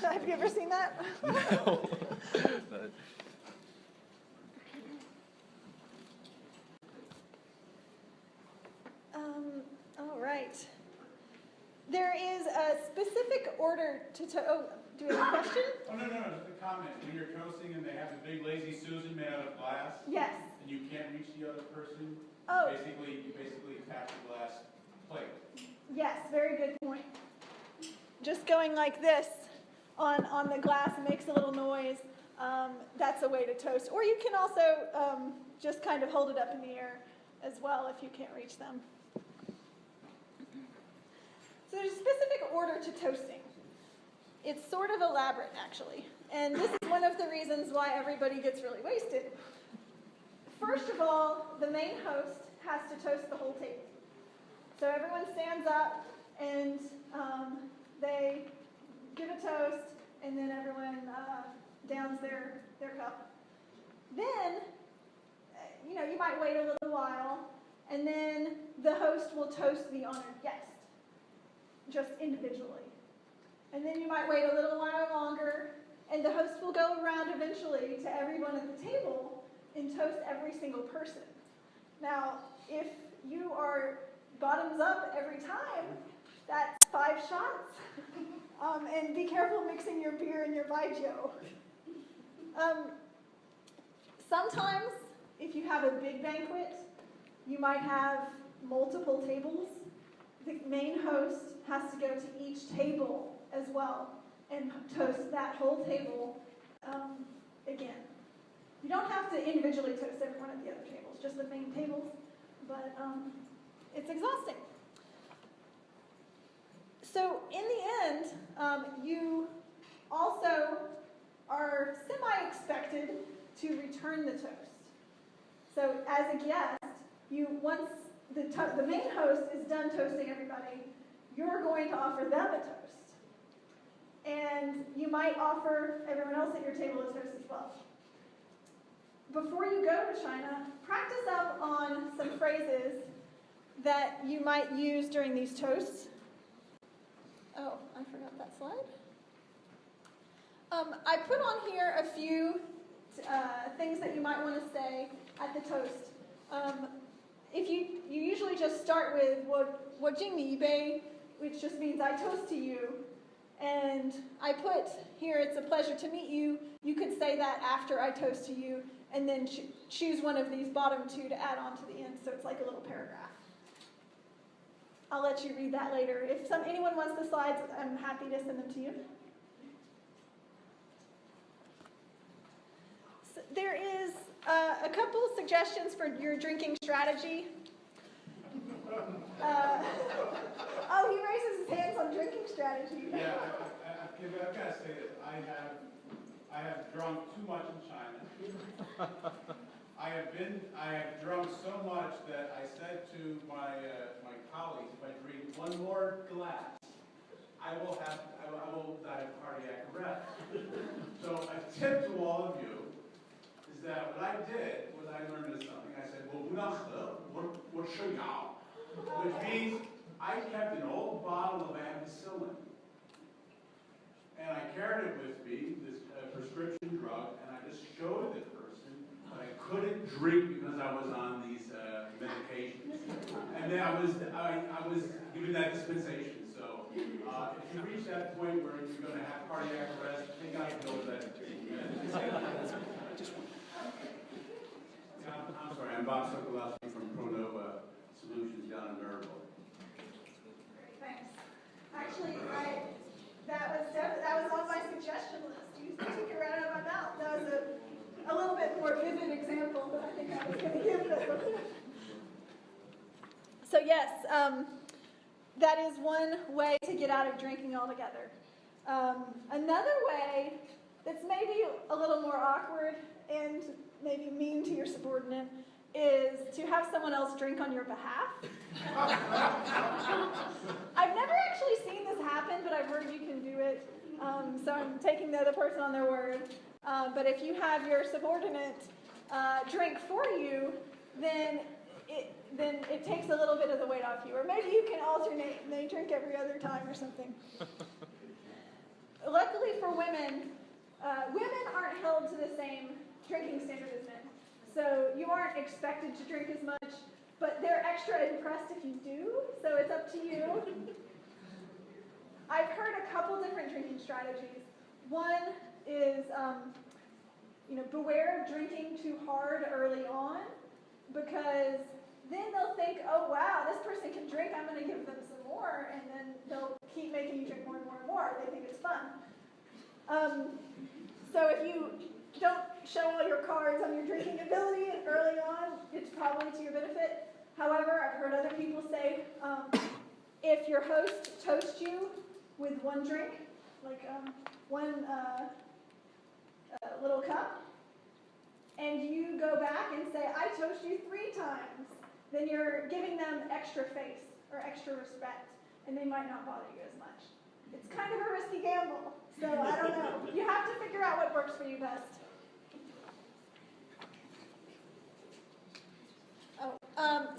Speaker 8: Have you ever seen that?
Speaker 7: No. But...
Speaker 8: all right. There is a specific order to do we have a question?
Speaker 1: Oh, no, just a comment. When you're toasting and they have the big lazy Susan made out of glass,
Speaker 8: yes,
Speaker 1: and you can't reach the other person,
Speaker 8: you
Speaker 1: basically tap the glass plate.
Speaker 8: Yes, very good point. Just going like this on the glass makes a little noise. That's a way to toast. Or you can also just kind of hold it up in the air as well if you can't reach them. So there's a specific order to toasting. It's sort of elaborate, actually. And this is one of the reasons why everybody gets really wasted. First of all, the main host has to toast the whole table. So everyone stands up and they give a toast, and then everyone downs their cup. Then, you might wait a little while, and then the host will toast the honored guest, just individually. And then you might wait a little while longer, and the host will go around eventually to everyone at the table and toast every single person. Now, if you are bottoms up every time, that's 5 shots. And be careful mixing your beer and your baijiu. Sometimes, if you have a big banquet, you might have multiple tables. The main host has to go to each table as well and toast that whole table again. You don't have to individually toast every one of the other tables, just the main tables, but it's exhausting. So in the end, you also are semi-expected to return the toast. So as a guest, once the main host is done toasting everybody, you're going to offer them a toast. And you might offer everyone else at your table a toast as well. Before you go to China, practice up on some phrases that you might use during these toasts. Oh, I forgot that slide. I put on here a few things that you might want to say at the toast. If you usually just start with 我敬你一杯, which just means I toast to you. And I put here, it's a pleasure to meet you. You could say that after I toast to you, and then choose one of these bottom 2 to add on to the end, so it's like a little paragraph. I'll let you read that later. If anyone wants the slides, I'm happy to send them to you. there is a couple suggestions for your drinking strategy. Oh, he raises his hands on drinking strategy.
Speaker 1: Yeah, I've got to say this. I have drunk too much in China. I have drunk so much that I said to my colleagues, if I drink one more glass, I will die of cardiac arrest. So a tip to all of you is that what I did was I learned something. I said, well, 不能喝,我吃药, which means I kept an old bottle of ampicillin. And I carried it with me, this prescription drug, and I just showed the person that I couldn't drink because I was on these medications. And then I was given that dispensation. So if you reach that point where you're going to have cardiac arrest, take out a pill that. I'm sorry, I'm Bob Sokolowski from Pronova Solutions down in Maryville.
Speaker 8: Thanks. Actually, that was on my suggestion list. You took it right out of my mouth. That was a little bit more vivid example than I think I was going to give them. So yes, that is one way to get out of drinking altogether. Another way that's maybe a little more awkward and maybe mean to your subordinate is to have someone else drink on your behalf. I've never actually seen this happen, but I've heard you can do it. So I'm taking the other person on their word. But if you have your subordinate drink for you, then it takes a little bit of the weight off you. Or maybe you can alternate and they drink every other time or something. Luckily for women, women aren't held to the same drinking standard as men. So you aren't expected to drink as much, but they're extra impressed if you do, so it's up to you. I've heard a couple different drinking strategies. One is, beware of drinking too hard early on, because then they'll think, oh wow, this person can drink, I'm going to give them some more, and then they'll keep making you drink more and more and more. They think it's fun. So if you don't show all your cards on your drinking ability early on, it's probably to your benefit. However, I've heard other people say, if your host toasts you with one drink, like one little cup, and you go back and say, I toast you 3 times, then you're giving them extra face or extra respect, and they might not bother you as much. It's kind of a risky gamble, so I don't know. You have to figure out what works for you best.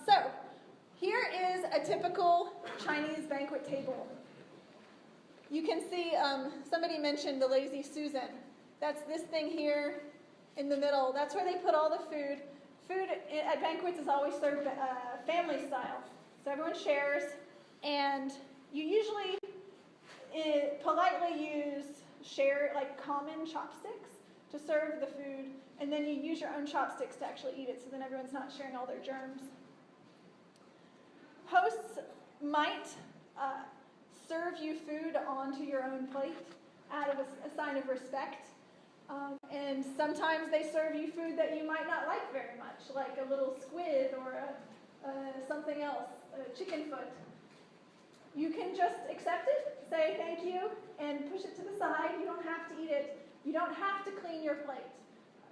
Speaker 8: So here is a typical Chinese banquet table. You can see somebody mentioned the Lazy Susan. That's this thing here in the middle. That's where they put all the food. Food at banquets is always served family style. So everyone shares, and you usually politely use common chopsticks to serve the food, and then you use your own chopsticks to actually eat it, so then everyone's not sharing all their germs. Hosts might serve you food onto your own plate out of a sign of respect. And sometimes they serve you food that you might not like very much, like a little squid or something else, a chicken foot. You can just accept it, say thank you, and push it to the side. You don't have to eat it. You don't have to clean your plate.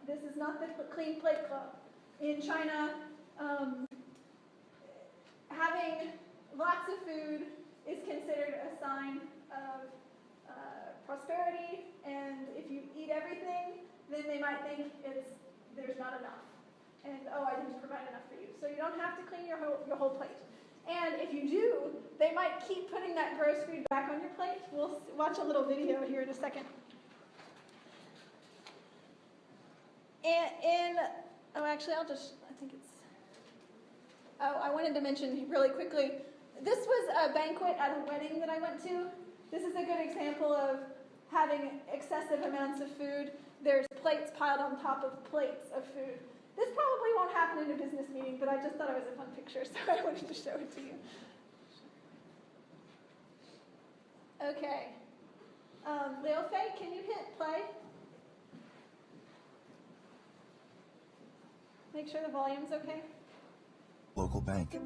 Speaker 8: This is not the Clean Plate Club. In China, having lots of food is considered a sign of prosperity, and if you eat everything, then they might think there's not enough, and I didn't provide enough for you. So you don't have to clean your whole plate. And if you do, they might keep putting that gross food back on your plate. We'll watch a little video here in a second. I wanted to mention really quickly, this was a banquet at a wedding that I went to. This is a good example of having excessive amounts of food. There's plates piled on top of plates of food. This probably won't happen in a business meeting, but I just thought it was a fun picture, so I wanted to show it to you. Okay. Leo Fei, can you hit play? Make sure the volume's okay.
Speaker 11: Local bank.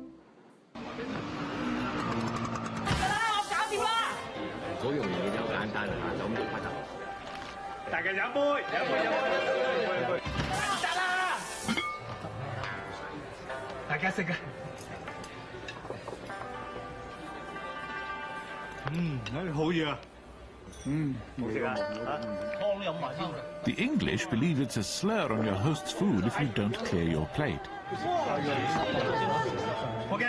Speaker 12: The English believe it's a slur on your host's food if you don't clear your plate.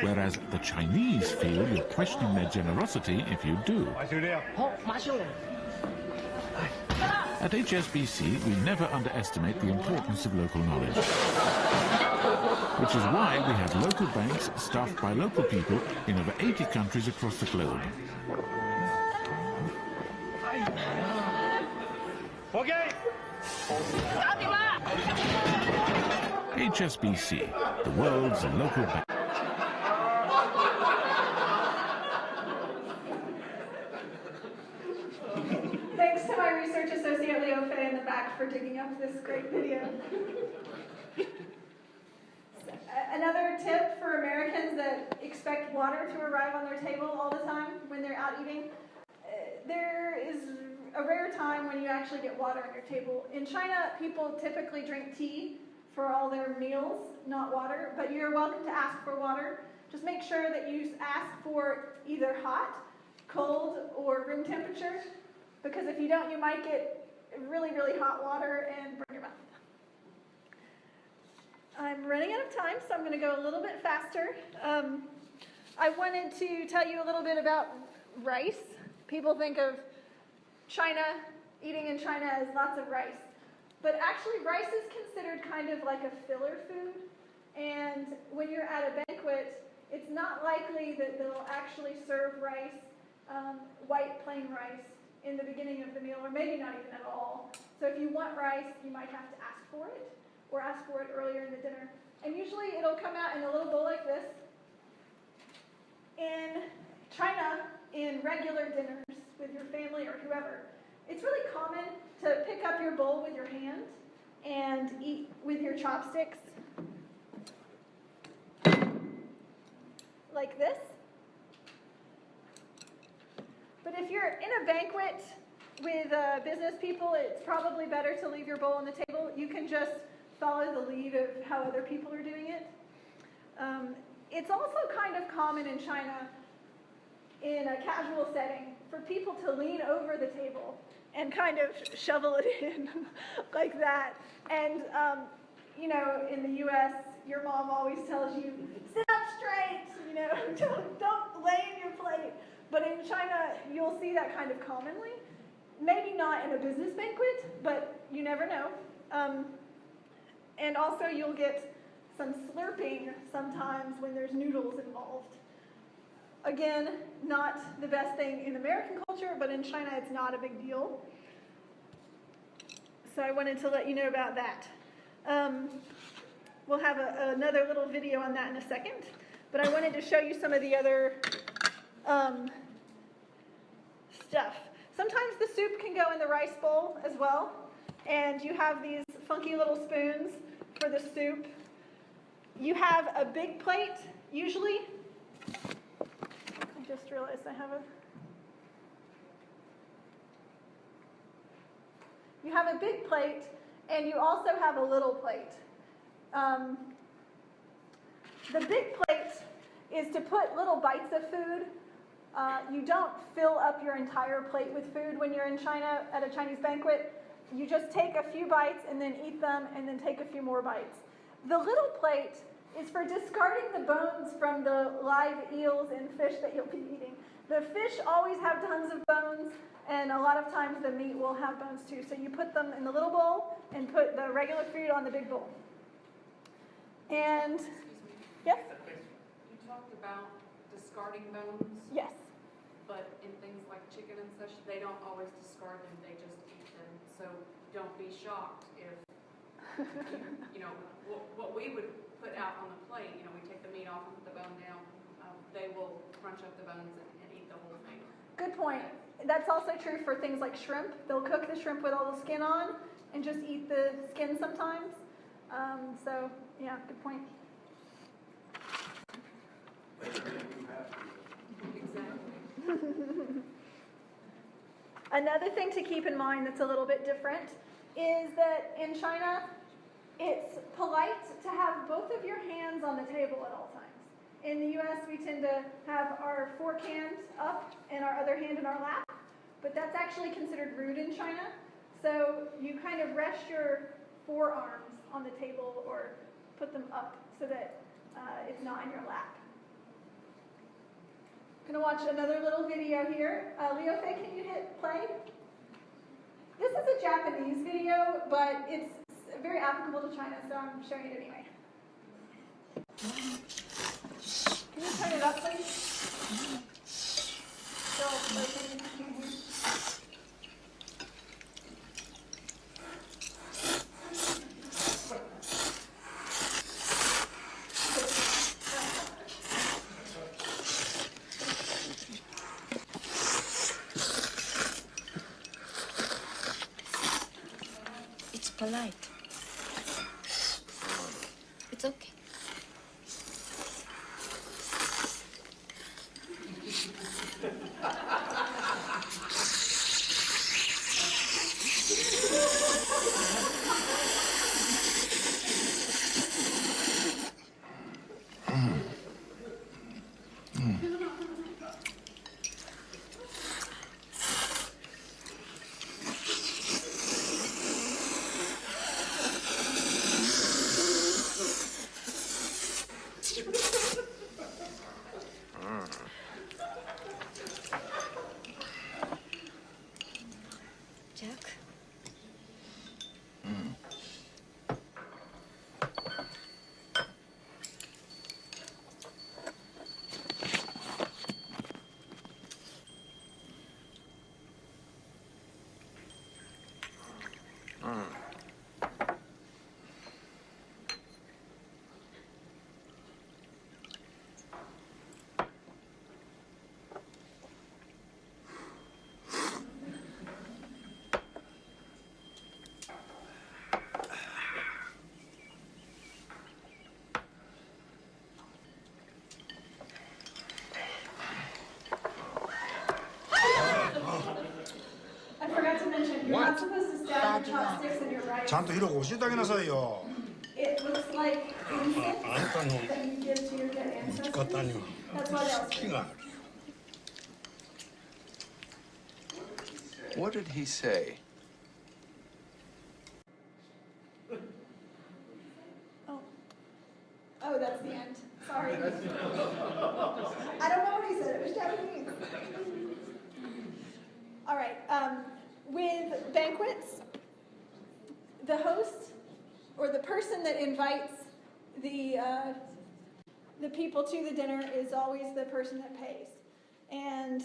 Speaker 12: Whereas the Chinese feel you're questioning their generosity if you do. At HSBC, we never underestimate the importance of local knowledge. Which is why we have local banks staffed by local people in over 80 countries across the globe. HSBC, the world's local bank.
Speaker 8: Thanks to my research associate Leo Fay in the back for digging up this great video. Another tip for Americans that expect water to arrive on their table all the time when they're out eating, there is a rare time when you actually get water on your table. In China, people typically drink tea for all their meals, not water, but you're welcome to ask for water. Just make sure that you ask for either hot, cold, or room temperature, because if you don't, you might get really, really hot water and burn your mouth. I'm running out of time, so I'm going to go a little bit faster. I wanted to tell you a little bit about rice. People think of China, eating in China, as lots of rice. But actually, rice is considered kind of like a filler food. And when you're at a banquet, it's not likely that they'll actually serve rice, white plain rice, in the beginning of the meal, or maybe not even at all. So if you want rice, you might have to ask for it, or ask for it earlier in the dinner. And usually it'll come out in a little bowl like this. In China, in regular dinners with your family or whoever, it's really common to pick up your bowl with your hand and eat with your chopsticks like this. But if you're in a banquet with business people, it's probably better to leave your bowl on the table. You can just follow the lead of how other people are doing it. It's also kind of common in China, in a casual setting, for people to lean over the table and kind of shovel it in like that. And, you know, in the U.S., your mom always tells you, sit up straight, you know, don't lay in your plate. But in China, you'll see that kind of commonly. Maybe not in a business banquet, but you never know. And also you'll get some slurping sometimes when there's noodles involved. Again, not the best thing in American culture, but in China it's not a big deal. So I wanted to let you know about that. We'll have another little video on that in a second, but I wanted to show you some of the other stuff. Sometimes the soup can go in the rice bowl as well, and you have these funky little spoons for the soup. You have a big plate, usually. I just realized I have You have a big plate, and you also have a little plate. The big plate is to put little bites of food. You don't fill up your entire plate with food when you're in China at a Chinese banquet. You just take a few bites and then eat them and then take a few more bites. The little plate is for discarding the bones from the live eels and fish that you'll be eating. The fish always have tons of bones, and a lot of times the meat will have bones too. So you put them in the little bowl and put the regular food on the big bowl. And, yes?
Speaker 13: You talked about discarding bones.
Speaker 8: Yes.
Speaker 13: But in things like chicken and such, they don't always discard them, they just eat them. So don't be shocked if, you know, what we would put out on the plate, you know, we take the meat off and put the bone down, they will crunch up the bones and eat the whole thing.
Speaker 8: Good point. That's also true for things like shrimp. They'll cook the shrimp with all the skin on and just eat the skin sometimes. So, yeah, good point. Another thing to keep in mind that's a little bit different is that in China, it's polite to have both of your hands on the table at all times. In the US, we tend to have our forehand up and our other hand in our lap, but that's actually considered rude in China. So you kind of rest your forearms on the table or put them up so that it's not in your lap. I'm going to watch another little video here. Leo Fei, can you hit play? This is a Japanese video, but it's very applicable to China, so I'm showing it anyway. Can you turn it up, please? Still open if you can't hear.
Speaker 14: It's polite. It's okay. Jack?
Speaker 8: I forgot to mention, you're not supposed to stab your chopsticks in your right.
Speaker 15: ちゃんと色が教えてあげなさいよ。
Speaker 8: It looks like incense that you give to your dead ancestors. That's why they all
Speaker 11: What did he say?
Speaker 8: Oh, that's the end. Sorry. I don't know what he said. It was Japanese. All right. With banquets, the host or the person that invites the people to the dinner is always the person that pays. And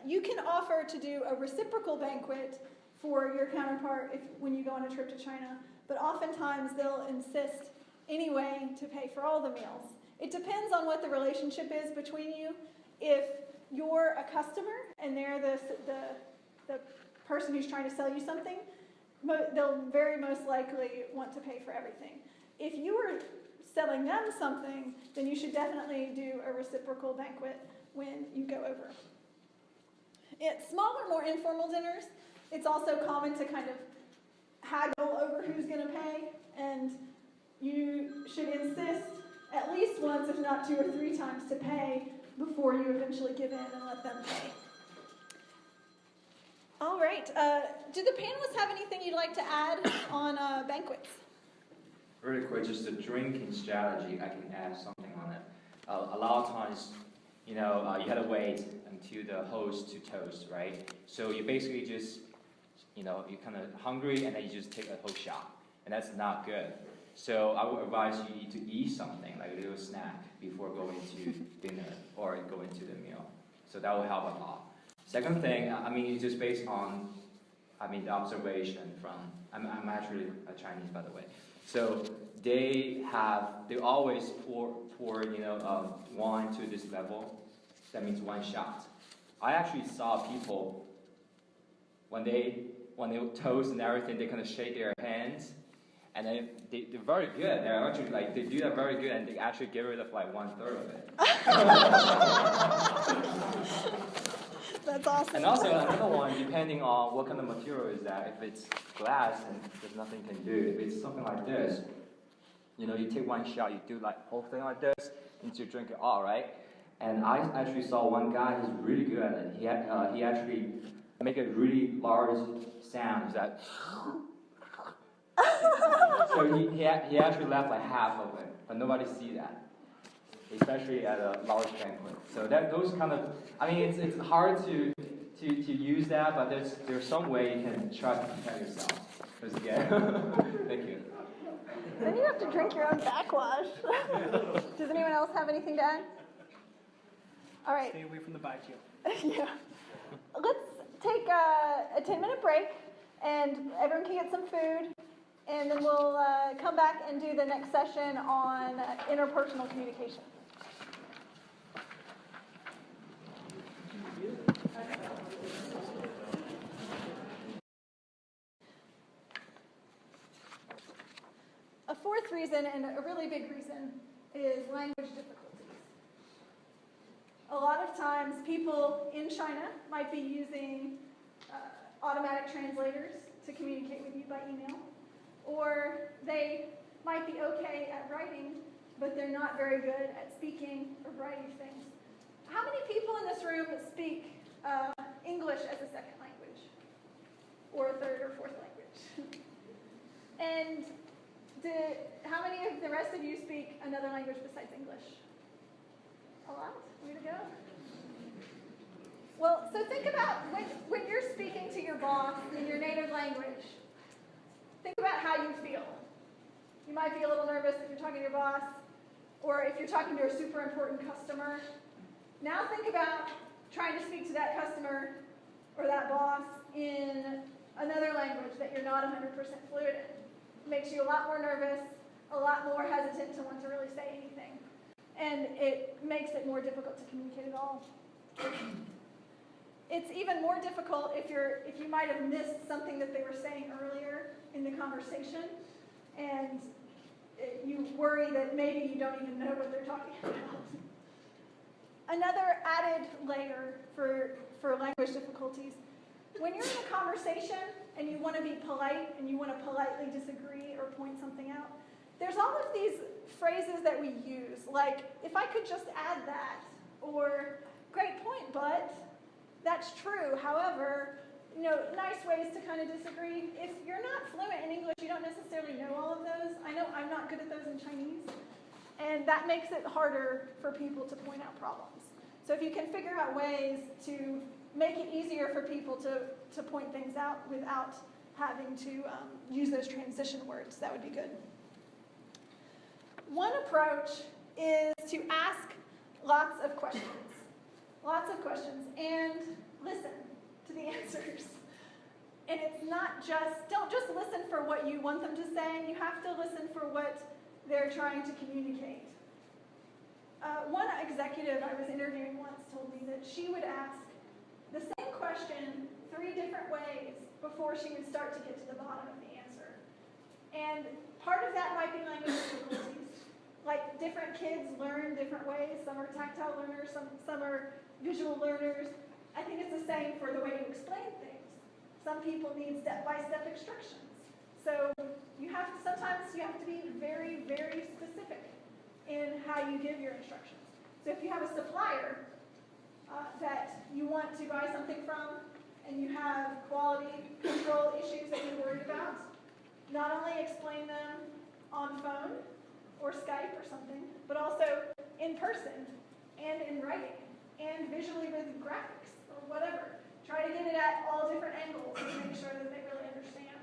Speaker 8: you can offer to do a reciprocal banquet for your counterpart when you go on a trip to China, but oftentimes they'll insist anyway to pay for all the meals. It depends on what the relationship is between you. If you're a customer and they're the person who's trying to sell you something, they'll very most likely want to pay for everything. If you are selling them something, then you should definitely do a reciprocal banquet when you go over. At smaller, more informal dinners, it's also common to kind of haggle over who's going to pay, and you should insist at least once, if not 2 or 3 times, to pay before you eventually give in and let them pay. All right. Do the panelists have anything you'd like to add on banquets?
Speaker 7: Really quick, just the drinking strategy, I can add something on it. A lot of times, you had to wait until the host to toast, right? So you basically just, you're kind of hungry and then you just take a whole shot. And that's not good. So I would advise you to eat something, like a little snack, before going to dinner or going to the meal. So that will help a lot. Second thing, it's just based on, the observation from, I'm actually a Chinese, by the way. So they always pour wine to this level. That means one shot. I actually saw people, when they toast and everything, they kind of shake their hands, And they're very good. They're actually they do that very good, and they actually get rid of 1/3 of it.
Speaker 8: That's awesome.
Speaker 7: And also another one, depending on what kind of material is that. If it's glass, then there's nothing you can do. If it's something like this, you take one shot, you do whole thing like this, and you drink it all, right? And I actually saw one guy who's really good at it. He actually make a really large sound. That. So he actually left half of it, but nobody see that, especially at a large banquet. So those kind of, it's hard to use that, but there's some way you can try to protect yourself. Because again, thank you.
Speaker 8: Then you have to drink your own backwash. Does anyone else have anything to add? All right.
Speaker 4: Stay away from the bite-you.
Speaker 8: Yeah. Let's take a 10-minute break, and everyone can get some food, and then we'll come back and do the next session on interpersonal communication. A fourth reason, and a really big reason, is language difficulties. A lot of times people in China might be using automatic translators to communicate with you by email, or they might be okay at writing, but they're not very good at speaking or writing things. How many people in this room speak English as a second language, or a third or fourth language? And how many of the rest of you speak another language besides English? A lot? Way to go. Well, so think about when you're speaking to your boss in your native language, think about how you feel. You might be a little nervous if you're talking to your boss, or if you're talking to a super important customer. Now think about trying to speak to that customer or that boss in another language that you're not 100% fluent in. It makes you a lot more nervous, a lot more hesitant to want to really say anything. And it makes it more difficult to communicate at all. It's even more difficult if you might have missed something that they were saying earlier in the conversation, and you worry that maybe you don't even know what they're talking about. Another added layer for language difficulties, when you're in a conversation and you want to be polite and you want to politely disagree or point something out, there's all of these phrases that we use, like, if I could just add that, or, great point, but that's true. However, nice ways to kind of disagree. If you're not fluent in English, you don't necessarily know all of those. I know I'm not good at those in Chinese, and that makes it harder for people to point out problems. So if you can figure out ways to make it easier for people to point things out without having to use those transition words, that would be good. One approach is to ask lots of questions. Lots of questions, and listen to the answers. And it's not don't just listen for what you want them to say, you have to listen for what they're trying to communicate. One executive I was interviewing once told me that she would ask the same question 3 different ways before she would start to get to the bottom of the answer. And part of that might be language difficulties. Like, different kids learn different ways. Some are tactile learners, some are visual learners. I think it's the same for the way you explain things. Some people need step-by-step instructions. So sometimes you have to be very, very specific in how you give your instructions. So if you have a supplier that you want to buy something from, and you have quality control issues that you're worried about, not only explain them on phone or Skype or something, but also in person and in writing and visually with graphics or whatever. Try to get it at all different angles to make sure that they really understand.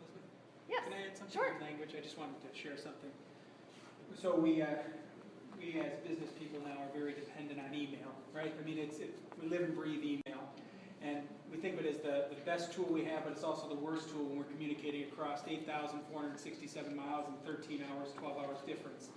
Speaker 4: Elizabeth?
Speaker 8: Yes.
Speaker 4: Can I add something
Speaker 8: Sure.
Speaker 4: in language? I just wanted to share something. So we as business people now are very dependent on email, right? We live and breathe email. And we think of it as the best tool we have, but it's also the worst tool when we're communicating across 8,467 miles and 13 hours, 12 hours difference.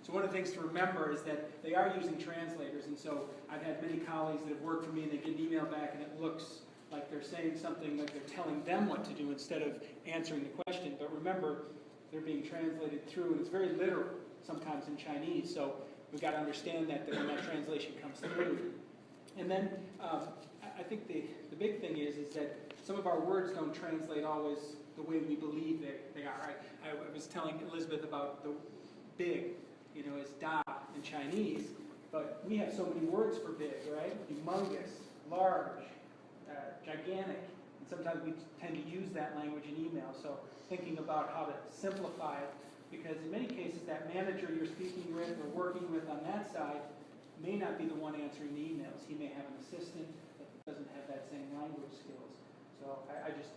Speaker 4: So one of the things to remember is that they are using translators, and so I've had many colleagues that have worked for me, and they get an email back, and it looks like they're saying something, like they're telling them what to do instead of answering the question. But remember, they're being translated through, and it's very literal sometimes in Chinese, so we've got to understand that when that translation comes through. And then I think the big thing is that some of our words don't translate always the way we believe they are. I was telling Elizabeth about the big, is da in Chinese, but we have so many words for big, right? Humongous, large, gigantic, and sometimes we tend to use that language in email. So thinking about how to simplify it, because in many cases that manager you're speaking with or working with on that side may not be the one answering the emails. He may have an assistant that doesn't have that same language skills. So I just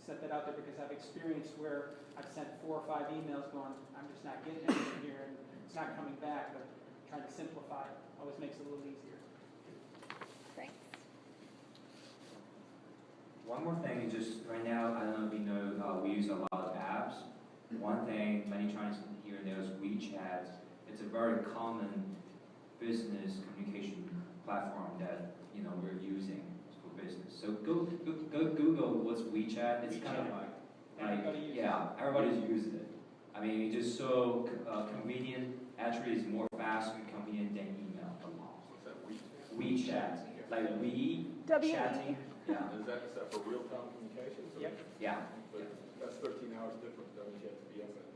Speaker 4: set that out there because I've experienced where I've sent 4 or 5 emails going, I'm just not getting anything here, and it's not coming back, but trying to simplify always makes it a little easier.
Speaker 8: Thanks.
Speaker 7: One more thing, just right now, I don't know if you know, we use a lot of apps. One thing many Chinese here know is WeChat. It's a very common business communication platform that we're using for business. So go Google what's WeChat. It's kind of like everybody's using it. I mean, it's just so convenient. Actually, it's more fast and convenient than email.
Speaker 16: What's that, WeChat?
Speaker 7: WeChat, like chatting. Yeah.
Speaker 16: Is that for real-time communications?
Speaker 4: Yep.
Speaker 7: Yeah.
Speaker 16: But that's 13 hours different, don't you have to be on that?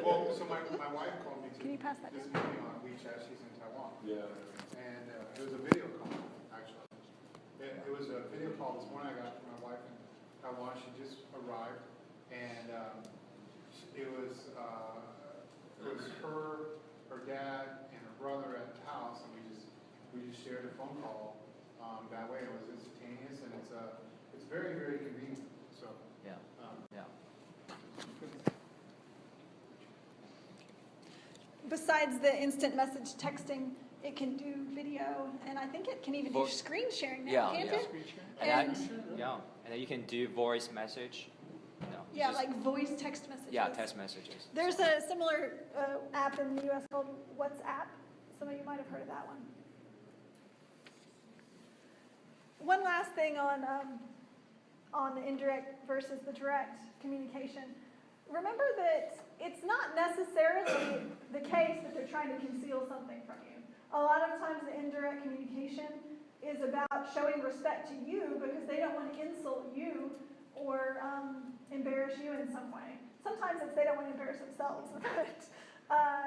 Speaker 6: Well, so my wife called me
Speaker 8: Can you pass that
Speaker 6: this
Speaker 8: down?
Speaker 6: morning on WeChat. She's in Taiwan.
Speaker 16: Yeah.
Speaker 6: And it was a video call, actually. It was a video call this morning I got from my wife in Taiwan. She just arrived, and it was her dad, and her brother at the house, and we just shared a phone call that way. It was instantaneous, and it's very, very convenient. So
Speaker 7: yeah.
Speaker 8: Besides the instant message texting, it can do video, and I think it can even do screen sharing now, can't it?
Speaker 7: And then you can do voice message.
Speaker 8: Yeah, like voice text messages.
Speaker 7: Yeah, text messages.
Speaker 8: There's a similar app in the U.S. called WhatsApp. Some of you might have heard of that one. One last thing on the indirect versus the direct communication. Remember that it's not necessarily the case that they're trying to conceal something from you. A lot of times the indirect communication is about showing respect to you because they don't want to insult you or embarrass you in some way. Sometimes it's they don't want to embarrass themselves, but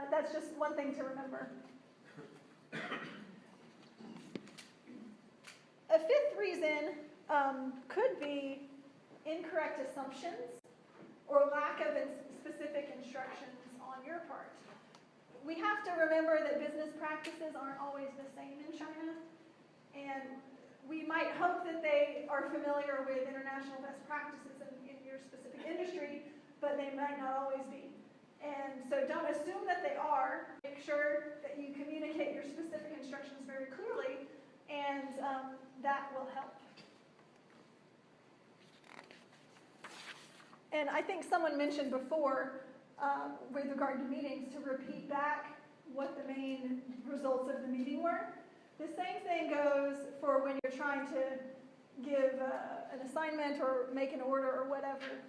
Speaker 8: that's just one thing to remember. A fifth reason could be incorrect assumptions or lack of specific instructions on your part. We have to remember that business practices aren't always the same in China, and we might hope that they are familiar with international best practices in your specific industry, but they might not always be. And so don't assume that they are. Make sure that you communicate your specific instructions very clearly, and that will help. And I think someone mentioned before, with regard to meetings, to repeat back what the main results of the meeting were. The same thing goes for when you're trying to give an assignment or make an order or whatever.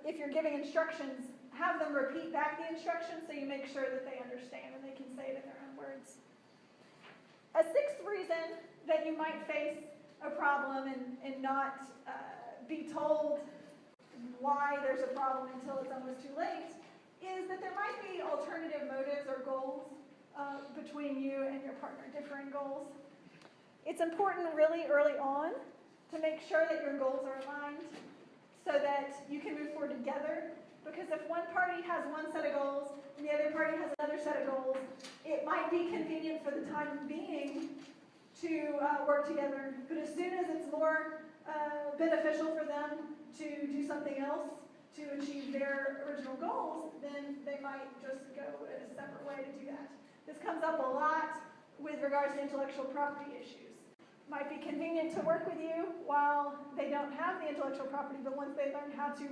Speaker 8: If you're giving instructions, have them repeat back the instructions so you make sure that they understand and they can say it in their own words. A sixth reason that you might face a problem and not be told why there's a problem until it's almost too late is that there might be alternative motives or goals between you and your partner, differing goals. It's important really early on to make sure that your goals are aligned so that you can move forward together, because if one party has one set of goals and the other party has another set of goals, it might be convenient for the time being to work together, but as soon as it's more beneficial for them to do something else to achieve their original goals, then they might just go in a separate way to do that. This comes up a lot with regards to intellectual property issues. Might be convenient to work with you while they don't have the intellectual property, but once they learn how to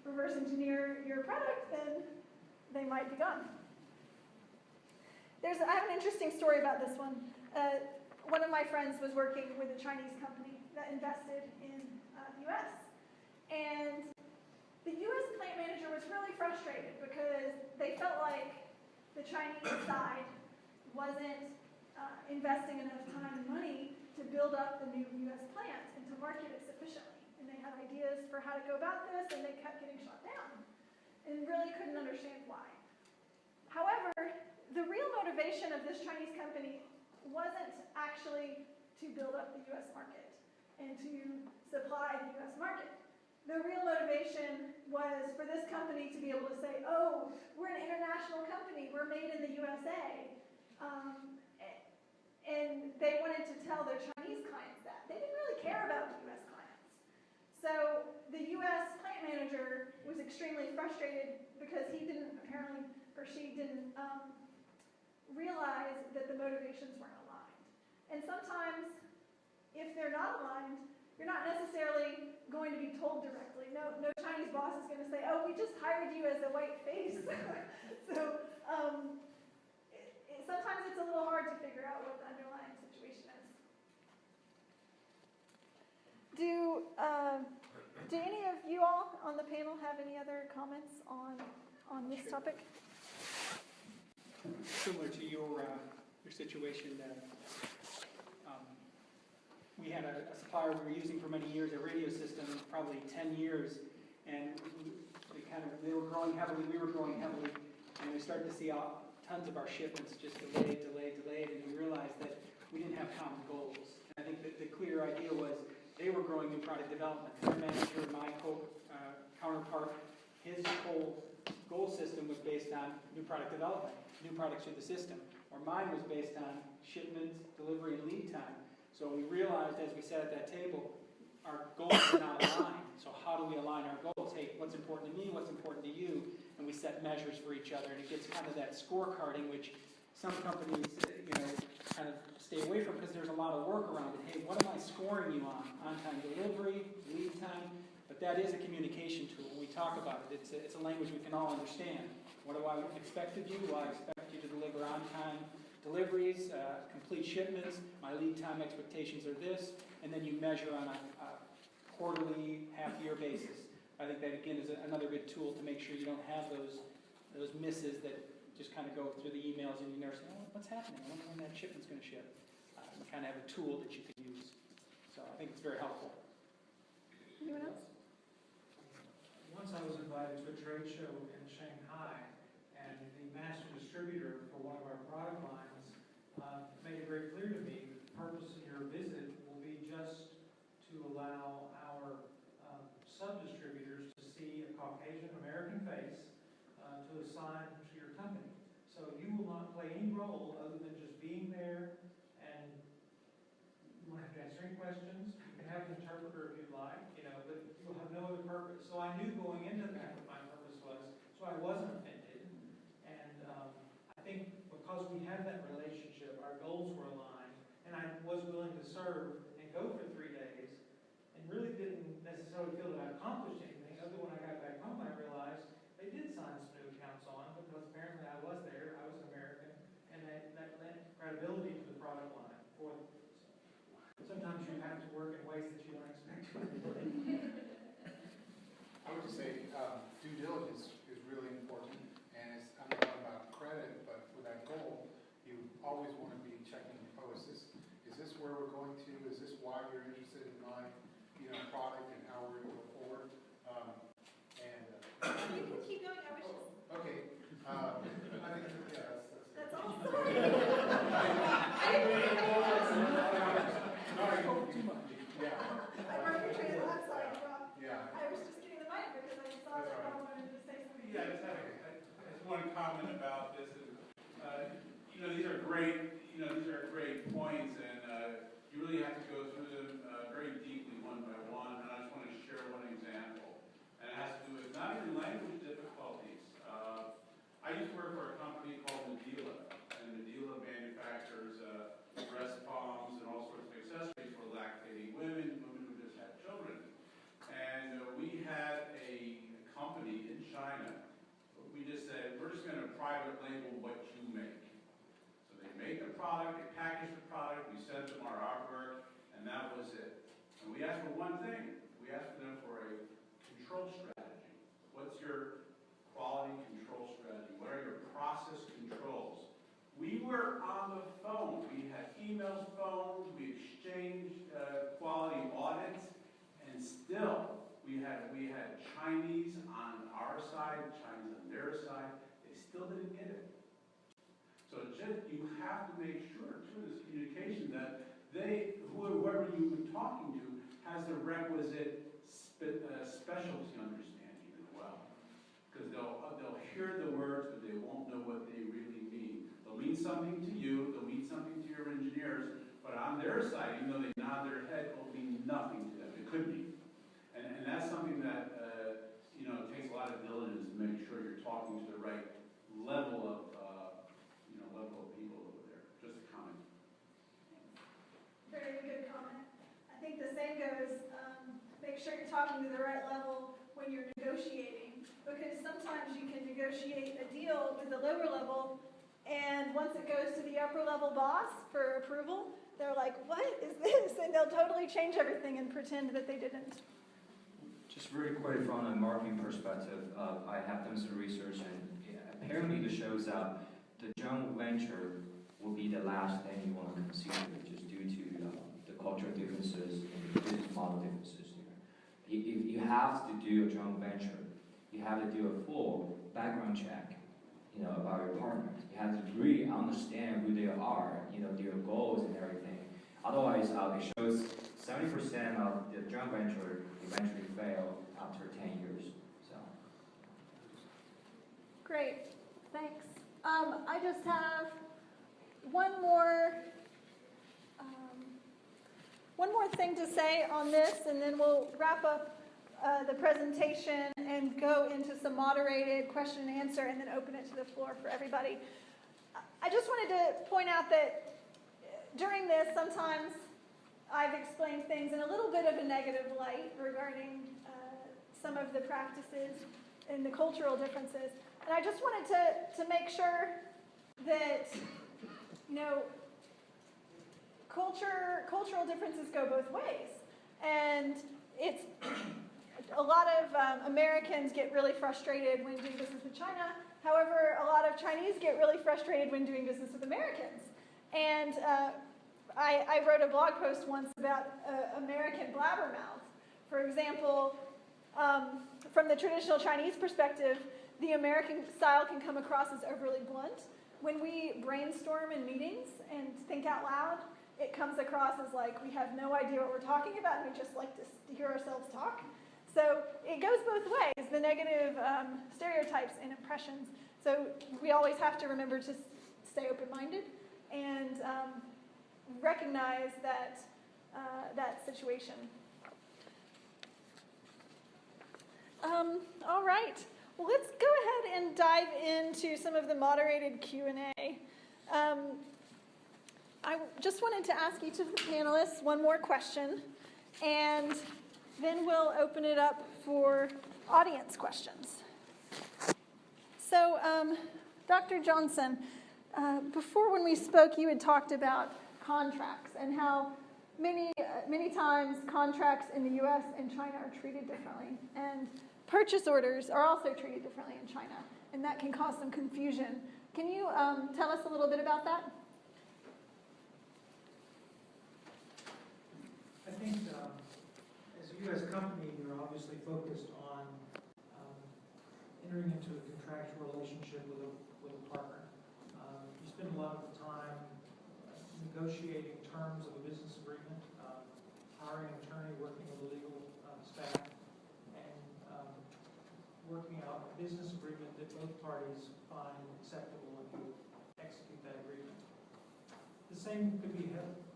Speaker 8: reverse engineer your product, then they might be gone. I have an interesting story about this one. one of my friends was working with a Chinese company that invested in the U.S. And the U.S. plant manager was really frustrated because they felt like the Chinese side wasn't investing enough time and money to build up the new U.S. plant and to market it sufficiently. And they had ideas for how to go about this, and they kept getting shut down and really couldn't understand why. However, the real motivation of this Chinese company wasn't actually to build up the U.S. market and to supply the U.S. market. The real motivation was for this company to be able to say, oh, we're an international company, we're made in the USA. And they wanted to tell their Chinese clients that. They didn't really care about the U.S. clients. So the U.S. plant manager was extremely frustrated because he didn't apparently, or she didn't realize that the motivations weren't aligned. And sometimes, if they're not aligned, you're not necessarily going to be told directly. No Chinese boss is going to say, oh, we just hired you as a white face. So sometimes it's a little hard to figure out what the underlying situation is. Do any of you all on the panel have any other comments on this topic?
Speaker 4: Similar to your situation, we had a supplier we were using for many years, a radio system, probably 10 years, and they were growing heavily, we were growing heavily, and we started to see tons of our shipments just delayed, and we realized that we didn't have common goals. And I think that the clear idea was they were growing new product development. Their manager, my counterpart, his whole goal system was based on new product development, new products through the system, or mine was based on shipments, delivery, and lead time. So we realized as we sat at that table, our goals were not aligned. So how do we align our goals? Hey, what's important to me? What's important to you? And we set measures for each other. And it gets kind of that scorecarding, which some companies, kind of stay away from because there's a lot of work around it. Hey, what am I scoring you on? On-time delivery, lead time. But that is a communication tool. We talk about it. It's a language we can all understand. What do I expect of you? Well, I expect you to deliver on-time deliveries, complete shipments, my lead time expectations are this, and then you measure on a quarterly, half-year basis. I think that, again, is another good tool to make sure you don't have those misses that just kind of go through the emails and you never say, oh, what's happening? I wonder when that shipment's going to ship. You kind of have a tool that you can use. So I think it's very helpful.
Speaker 8: Anyone else?
Speaker 5: Once I was invited to a trade show in Shanghai, and the master distributor for one of our product lines made it very clear to me that the purpose of your visit will be just to allow our sub-distributors to see a Caucasian American face to assign to your company. So you will not play any role other than just being there, and you won't have to answer any questions. You can have an interpreter if you'd like, but you'll have no other purpose. So I knew going into that what my purpose was, so I wasn't offended. And I think because we had that relationship, our goals were aligned, and I was willing to serve and go for 3 days, and really didn't necessarily feel that I accomplished anything, other than when I got back home I realized they did sign some new accounts on, because apparently I was there, I was American, and that lent credibility to the product line for them. So sometimes you have to work in ways that you don't expect to.
Speaker 6: I would just say due diligence is really important, and it's not about credit, but with that goal, you always want to be checking, oh, is this where we're going to? Is this why you're interested in my product and how we're going to go forward?
Speaker 8: You can keep going. I wish.
Speaker 6: Okay. I think,
Speaker 8: That's all.
Speaker 6: Yeah.
Speaker 8: I perpetrated that side, Rob.
Speaker 6: Yeah.
Speaker 8: I was just getting the mic because I saw that I wanted to say something.
Speaker 17: Yeah, just one comment about this. These are great points, and you really have to go through them very deeply one by one. And I just want to share one example, and it has to do with not even language difficulties. I used to work for a company called Medela, and Medela manufactures breast palms and all sorts of accessories for lactating women who just had children. And we had a company in China. We just said, we're just going to private label what you make. So they make the product, they package the product, we send them We ask for one thing. We ask for them for a control strategy. What's your quality control strategy? What are your process controls? We were on the phone. We had emails, phones, we exchanged quality audits, and still we had Chinese on our side, Chinese on their side. They still didn't get it. So you have to make sure through this communication that whoever you've been talking to has the requisite specialty understanding as well. Because they'll hear the words, but they won't know what they really mean. They'll mean something to you, they'll mean something to your engineers, but on their side, even though they nod their head, it'll mean nothing to them. It could be. And that's something that takes a lot of diligence to make sure you're talking to the right level of people over there. Just a comment.
Speaker 8: Very good comment. I think the same goes, make sure you're talking to the right level when you're negotiating, because sometimes you can negotiate a deal with the lower level, and once it goes to the upper level boss for approval, they're like, what is this? And they'll totally change everything and pretend that they didn't.
Speaker 7: Just very quick from a marketing perspective, I have done some research, and apparently it shows that the joint venture will be the last thing you want to consider, just due to the cultural differences and the business model differences there. If you have to do a joint venture, you have to do a full background check, about your partners. You have to really understand who they are, their goals and everything. Otherwise, it shows 70% of the joint venture eventually fail after 10 years. So.
Speaker 8: Great, thanks. I just have one more thing to say on this, and then we'll wrap up the presentation and go into some moderated question and answer, and then open it to the floor for everybody. I just wanted to point out that during this, sometimes I've explained things in a little bit of a negative light regarding some of the practices and the cultural differences. And I just wanted to make sure that, cultural differences go both ways. And it's a lot of Americans get really frustrated when doing business with China. However, a lot of Chinese get really frustrated when doing business with Americans. And I wrote a blog post once about American blabbermouth. For example, from the traditional Chinese perspective, the American style can come across as overly blunt. When we brainstorm in meetings and think out loud, it comes across as like we have no idea what we're talking about and we just like to hear ourselves talk. So it goes both ways, the negative stereotypes and impressions. So we always have to remember to stay open-minded and recognize that situation. All right. Well, let's go ahead and dive into some of the moderated Q&A. I just wanted to ask each of the panelists one more question, and then we'll open it up for audience questions. So, Dr. Johnson, before when we spoke, you had talked about contracts and how many times contracts in the U.S. and China are treated differently, and purchase orders are also treated differently in China, and that can cause some confusion. Can you tell us a little bit about that?
Speaker 5: I think as a U.S. company, you're obviously focused on entering into a contractual relationship with a partner. You spend a lot of time negotiating terms of a business agreement, hiring an attorney, working with the legal staff, and working out a business agreement that both parties find acceptable and you execute that agreement. The same could be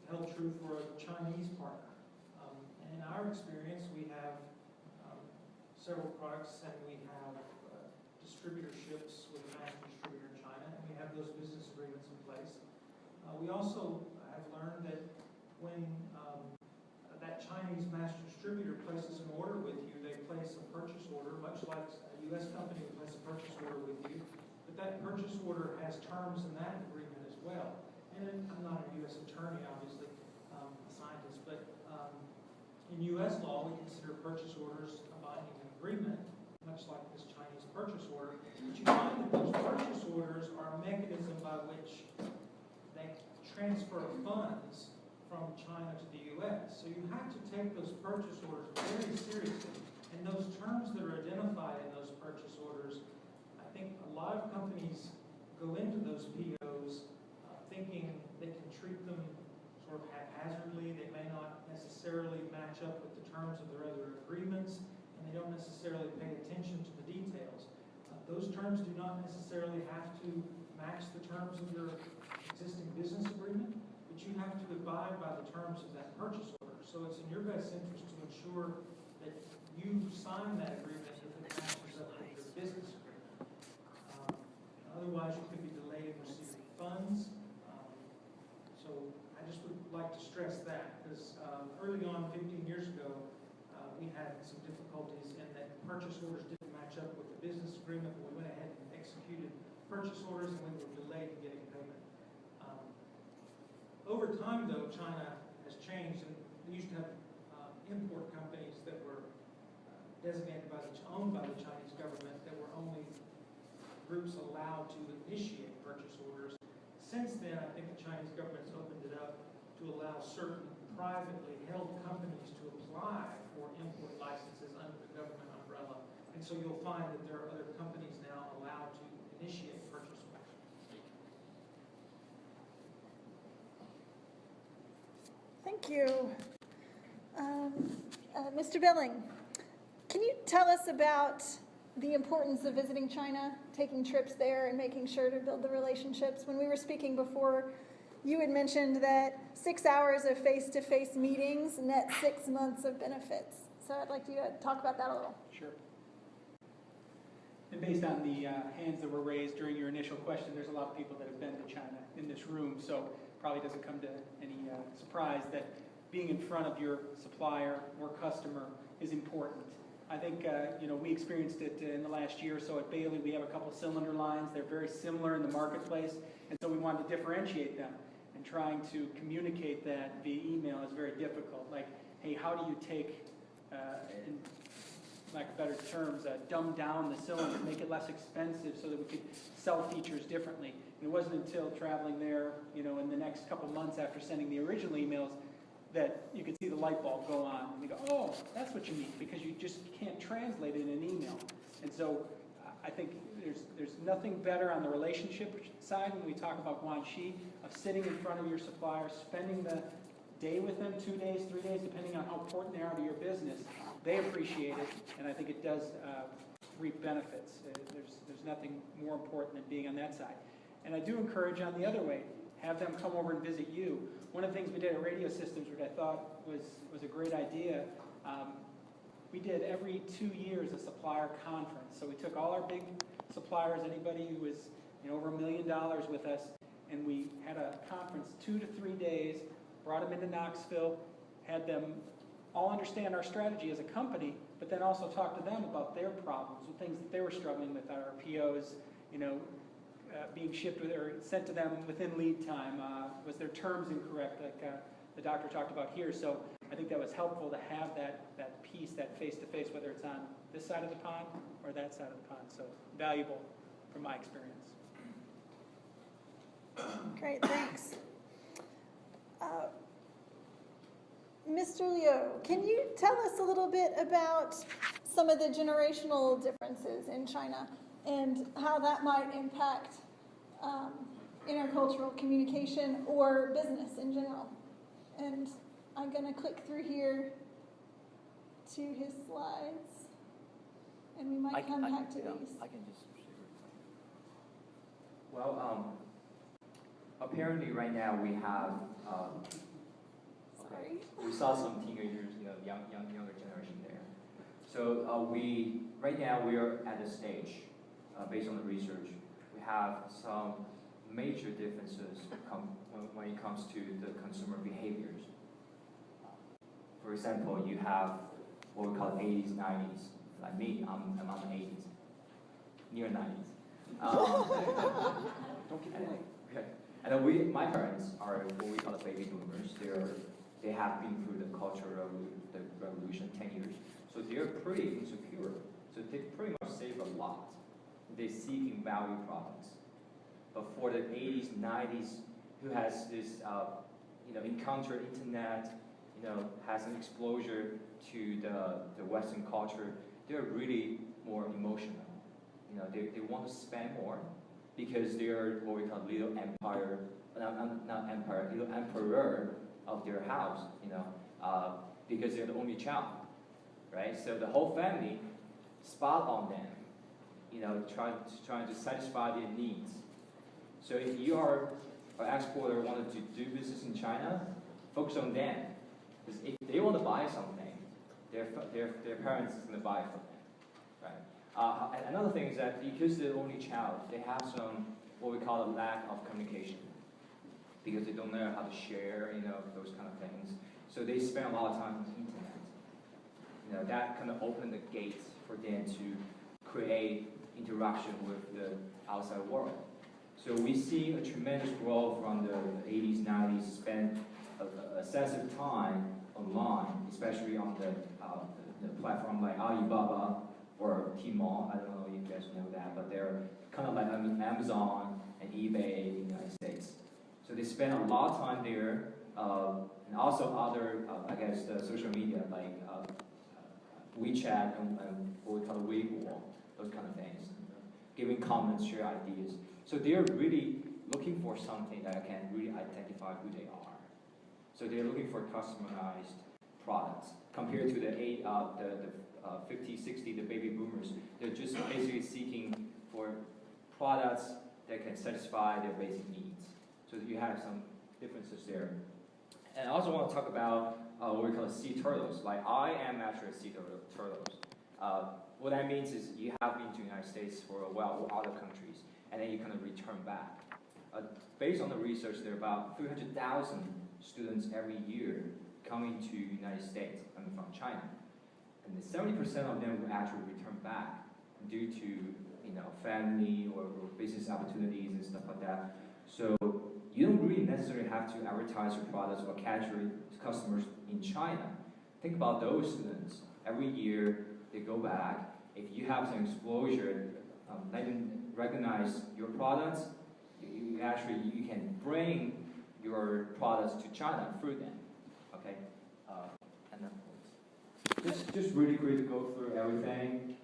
Speaker 5: held true for a Chinese partner. And in our experience, we have several products and we have distributorships with a master distributor in China, and we have those business agreements in place. We also have learned that when that Chinese master distributor places an order with you, they place a purchase order, much like a U.S. company would place a purchase order with you, but that purchase order has terms in that agreement as well. And I'm not a U.S. attorney, obviously, a scientist, but In U.S. law, we consider purchase orders a binding agreement, much like this Chinese purchase order. But you find that those purchase orders are a mechanism by which they transfer funds from China to the U.S. So you have to take those purchase orders very seriously. And those terms that are identified in those purchase orders, I think a lot of companies go into those POs thinking they can treat them sort of haphazardly. They may not necessarily match up with the terms of their other agreements, and they don't necessarily pay attention to the details. Those terms do not necessarily have to match the terms of your existing business agreement, but you have to abide by the terms of that purchase order. So it's in your best interest to ensure that you sign that agreement if it matches up with your business agreement. Otherwise, you could be delayed in receiving funds. So I just would like to stress that, because early on, 15 years ago, we had some difficulties in that purchase orders didn't match up with the business agreement, but we went ahead and executed purchase orders, and we were delayed in getting payment. Over time, though, China has changed, and we used to have import companies that were designated owned by the Chinese government that were only groups allowed to initiate purchase orders. Since then, I think the Chinese government's opened it up to allow certain privately held companies to apply for import licenses under the government umbrella. And so you'll find that there are other companies now allowed to initiate purchase orders.
Speaker 8: Thank you. Mr. Behling, can you tell us about the importance of visiting China, taking trips there, and making sure to build the relationships? When we were speaking before, you had mentioned that 6 hours of face-to-face meetings net 6 months of benefits. So I'd like you to talk about that a little.
Speaker 4: Sure. And based on the hands that were raised during your initial question, there's a lot of people that have been to China in this room, so probably doesn't come to any surprise that being in front of your supplier or customer is important. I think we experienced it in the last year or so at Behling. We have a couple cylinder lines. They're very similar in the marketplace, and so we wanted to differentiate them. And trying to communicate that via email is very difficult. Like, hey, how do you take, in lack of better terms, dumb down the cylinder, make it less expensive so that we could sell features differently? And it wasn't until traveling there, in the next couple months after sending the original emails, that you could see the light bulb go on. And you go, oh, that's what you mean, because you just can't translate it in an email. And so I think there's nothing better on the relationship side when we talk about guanxi, of sitting in front of your supplier, spending the day with them, 2 days, 3 days, depending on how important they are to your business. They appreciate it, and I think it does reap benefits. There's nothing more important than being on that side. And I do encourage on the other way, have them come over and visit you. One of the things we did at Radio Systems, which I thought was a great idea, we did every 2 years a supplier conference. So we took all our big suppliers, anybody who was over $1 million with us, and we had a conference 2 to 3 days, brought them into Knoxville, had them all understand our strategy as a company, but then also talk to them about their problems, the things that they were struggling with, our POs, being shipped or sent to them within lead time. Was their terms incorrect, like the doctor talked about here? So I think that was helpful to have that piece, that face-to-face, whether it's on this side of the pond or that side of the pond. So valuable from my experience.
Speaker 8: Great, thanks. Mr. Liu, can you tell us a little bit about some of the generational differences in China and how that might impact intercultural communication or business in general? And I'm going to click through here to his slides, and we might come back to these.
Speaker 7: I can just share it. Well, apparently right now we have, we saw some teenagers, younger generation there. So right now we are at a stage, based on the research, we have some major differences when it comes to the consumer behaviors. For example, you have what we call 80s, 90s. Like me, I'm on the 80s, near 90s. Don't keep going. Okay. And then my parents are what we call the baby boomers. They're they have been through the cultural revolution 10 years. So they're pretty insecure. So they pretty much save a lot. They seek in value products. But for the 80s, 90s, who has this, encountered internet, has an exposure to the Western culture, they're really more emotional. They want to spend more because they're what we call little empire, not empire, little emperor of their house, because they're the only child, right? So the whole family spot on them, trying to satisfy their needs. So if you are an exporter wanted to do business in China, focus on them. Because if they want to buy something, their parents is going to buy it for them, right? And another thing is that because they're the only child, they have some what we call a lack of communication. Because they don't know how to share, those kind of things. So they spend a lot of time on the internet. That kind of opened the gates for them to create interaction with the outside world. So we see a tremendous growth from the 80s, 90s, spend excessive time online, especially on the platform like Alibaba or Tmall. I don't know if you guys know that, but they're kind of like Amazon and eBay in the United States. So they spend a lot of time there, and also other, the social media like WeChat and what we call Weibo, those kind of things, giving comments, share ideas. So they're really looking for something that can really identify who they are. So they're looking for customized products compared to the 50, 60, the baby boomers. They're just basically seeking for products that can satisfy their basic needs. So you have some differences there. And I also want to talk about what we call sea turtles. Like I am actually a sea turtles. What that means is you have been to the United States for a while or other countries, and then you kind of return back. Based on the research, there are about 300,000 students every year coming to the United States from China. And 70% of them will actually return back due to family or business opportunities and stuff like that. So you don't really necessarily have to advertise your products or catch your customers in China. Think about those students. Every year they go back. If you have some exposure, let them recognize your products. You can bring your products to China through them. Okay, and then just really quick to go through everything.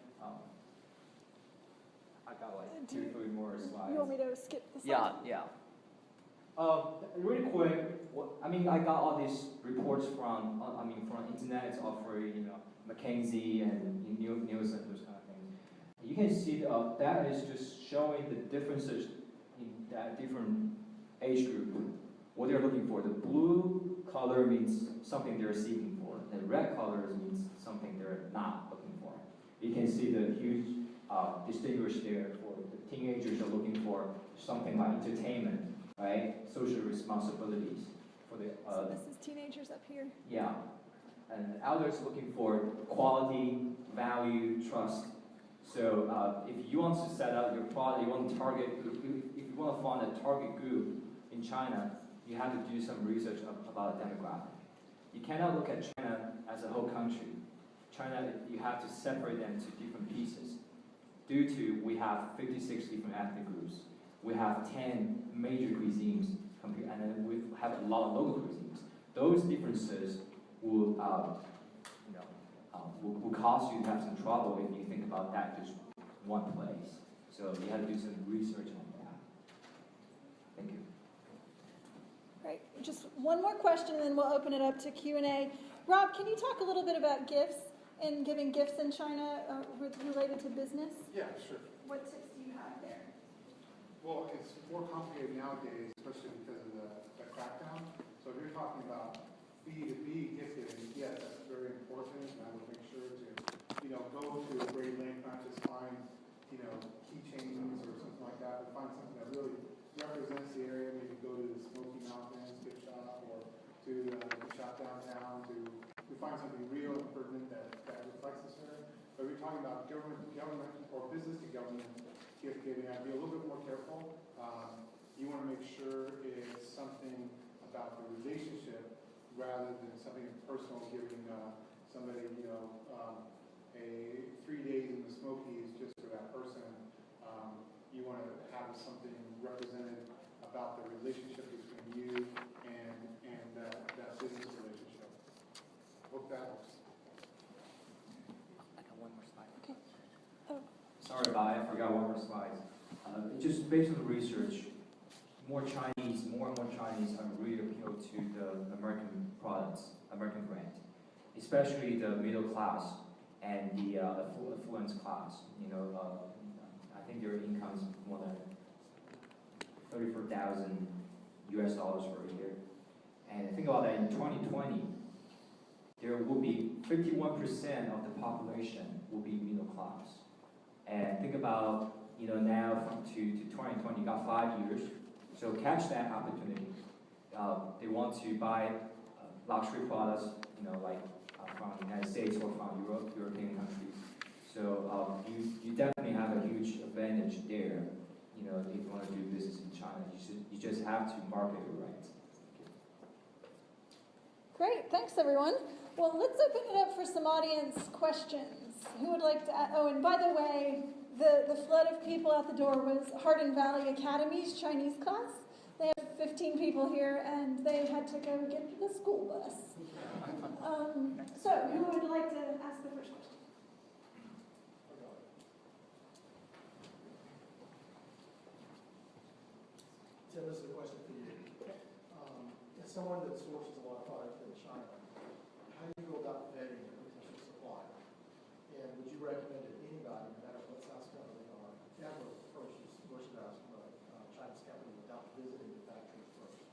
Speaker 7: I got like 2-3 more slides.
Speaker 8: You want me to skip the slide?
Speaker 7: Yeah. Really quick, I got all these reports from internet. It's offering, McKinsey and Nielsen, those kind of things. You can see that is just showing the differences in that different age group, what they're looking for. The blue color means something they're seeking for. The red color means something they're not looking for. You can see the huge distinguish there. For the teenagers are looking for something like entertainment, right? Social responsibilities. For the
Speaker 8: so this is teenagers up here.
Speaker 7: Yeah, and others looking for quality, value, trust. So if you want to set up your product, you want to target. If you want to find a target group in China, you have to do some research about a demographic. You cannot look at China as a whole country. China, you have to separate them to different pieces. Due to we have 56 different ethnic groups, we have 10 major cuisines, and then we have a lot of local cuisines. Those differences will cause you to have some trouble if you think about that just one place. So you have to do some research on that. Thank you.
Speaker 8: Great. Just one more question, and then we'll open it up to Q&A. Rob, can you talk a little bit about gifts and giving gifts in China related to business?
Speaker 6: Yeah, sure.
Speaker 8: What tips do you have there?
Speaker 6: Well, it's more complicated nowadays, especially because of the crackdown. So if you're talking about B2B gift giving, yes, that's very important, and I would make sure to, go to a great link, not just find, keychains or something like that, but find something that really represents the area. Maybe go to the Smoky Mountains gift shop or to the shop downtown to find something real and pertinent that reflects this area. But if you're talking about government or business to government gift giving, I'd be a little bit more careful. You want to make sure it's something about the relationship rather than something personal, giving somebody, a 3 days in the Smokies just for that person. You want to have something represented about the relationship between you and that business relationship. Hope that helps.
Speaker 7: I got one more slide.
Speaker 8: Okay. Oh.
Speaker 7: Sorry about it, I forgot one more slide. Just based on the research, more and more Chinese are really appeal to the American products, American brand, especially the middle class and the affluent class. I think their income is more than $34,000 US per year. And think about that, in 2020, there will be 51% of the population will be middle class. And think about, now to 2020, you got 5 years. So catch that opportunity. They want to buy luxury products, like from the United States or from European countries. So you definitely have a huge advantage there. If you want to do business in China, you just have to market it right.
Speaker 8: Great, thanks everyone. Well, let's open it up for some audience questions. Who would like to add? Oh, and by the way, the flood of people at the door was Hardin Valley Academy's Chinese class. They have 15 people here, and they had to go get the school bus. So, who would like to ask the first question?
Speaker 3: Tim, this is a question for you. As someone that sources a lot of product in China, how do you go about vetting a potential supplier? And would you recommend that anybody, no matter what size company they are, ever purchase merchandise from a Chinese company without visiting the factory first?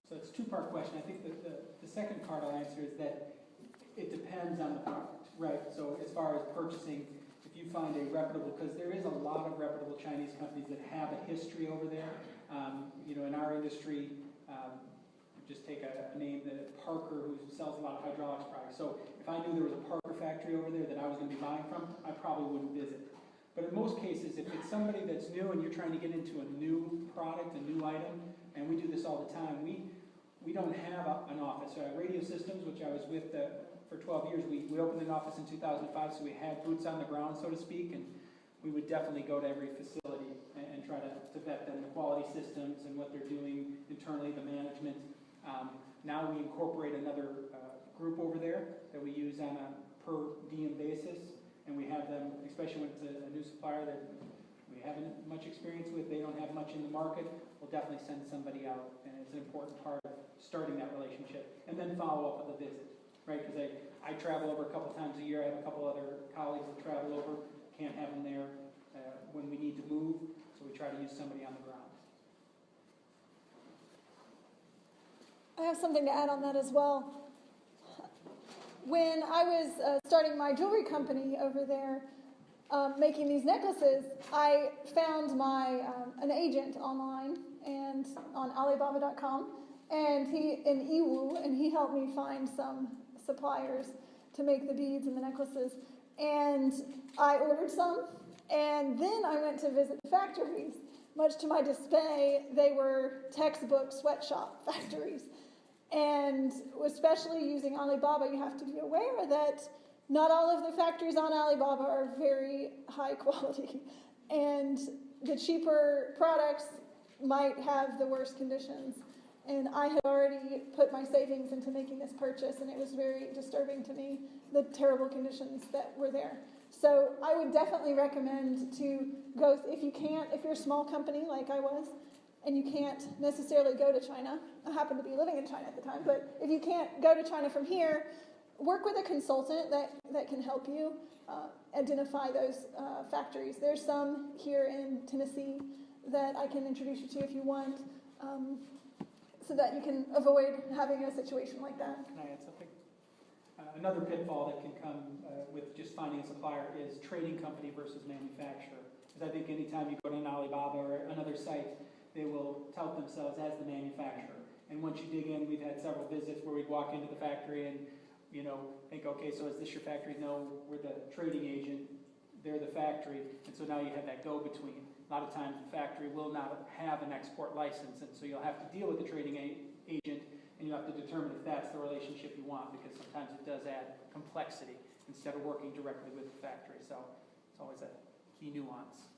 Speaker 4: So it's a two-part question. I think the second part I'll answer is that it depends on the product, right? So as far as purchasing, if you find a reputable, because there is a lot of reputable Chinese companies that have a history over there. In our industry, just take a name, Parker, who sells a lot of hydraulics products. So if I knew there was a Parker factory over there that I was going to be buying from, I probably wouldn't visit. But in most cases, if it's somebody that's new and you're trying to get into a new product, a new item, and we do this all the time, we don't have an office. Radio Systems, which I was with for 12 years, we opened an office in 2005, so we had boots on the ground, so to speak, and we would definitely go to every facility and try to vet them, the quality systems and what they're doing internally, the management. Now we incorporate another group over there that we use on a per diem basis, and we have them, especially when it's a new supplier that we haven't much experience with, they don't have much in the market, we'll definitely send somebody out, and it's an important part of starting that relationship, and then follow up with a visit, right? Because I travel over a couple times a year, I have a couple other colleagues that travel over, can't have them there when we need to move, so we try to use somebody on the ground.
Speaker 8: I have something to add on that as well. When I was starting my jewelry company over there, making these necklaces, I found an agent online and on Alibaba.com, and in Yiwu, and he helped me find some suppliers to make the beads and the necklaces. And I ordered some, and then I went to visit the factories. Much to my dismay, they were textbook sweatshop factories. And especially using Alibaba, you have to be aware that not all of the factories on Alibaba are very high quality. And the cheaper products might have the worst conditions. And I had already put my savings into making this purchase, and it was very disturbing to me, the terrible conditions that were there. So I would definitely recommend to go, if you're a small company like I was, and you can't necessarily go to China. I happen to be living in China at the time, but if you can't go to China from here, work with a consultant that can help you identify those factories. There's some here in Tennessee that I can introduce you to if you want, so that you can avoid having a situation like that.
Speaker 4: Can I add something? Another pitfall that can come with just finding a supplier is trading company versus manufacturer. Because I think anytime you go to an Alibaba or another site, they will tout themselves as the manufacturer. And once you dig in, we've had several visits where we'd walk into the factory and think, okay, so is this your factory? No, we're the trading agent. they're the factory, and so now you have that go-between. A lot of times the factory will not have an export license, and so you'll have to deal with the trading agent, and you'll have to determine if that's the relationship you want, because sometimes it does add complexity instead of working directly with the factory. So it's always a key nuance.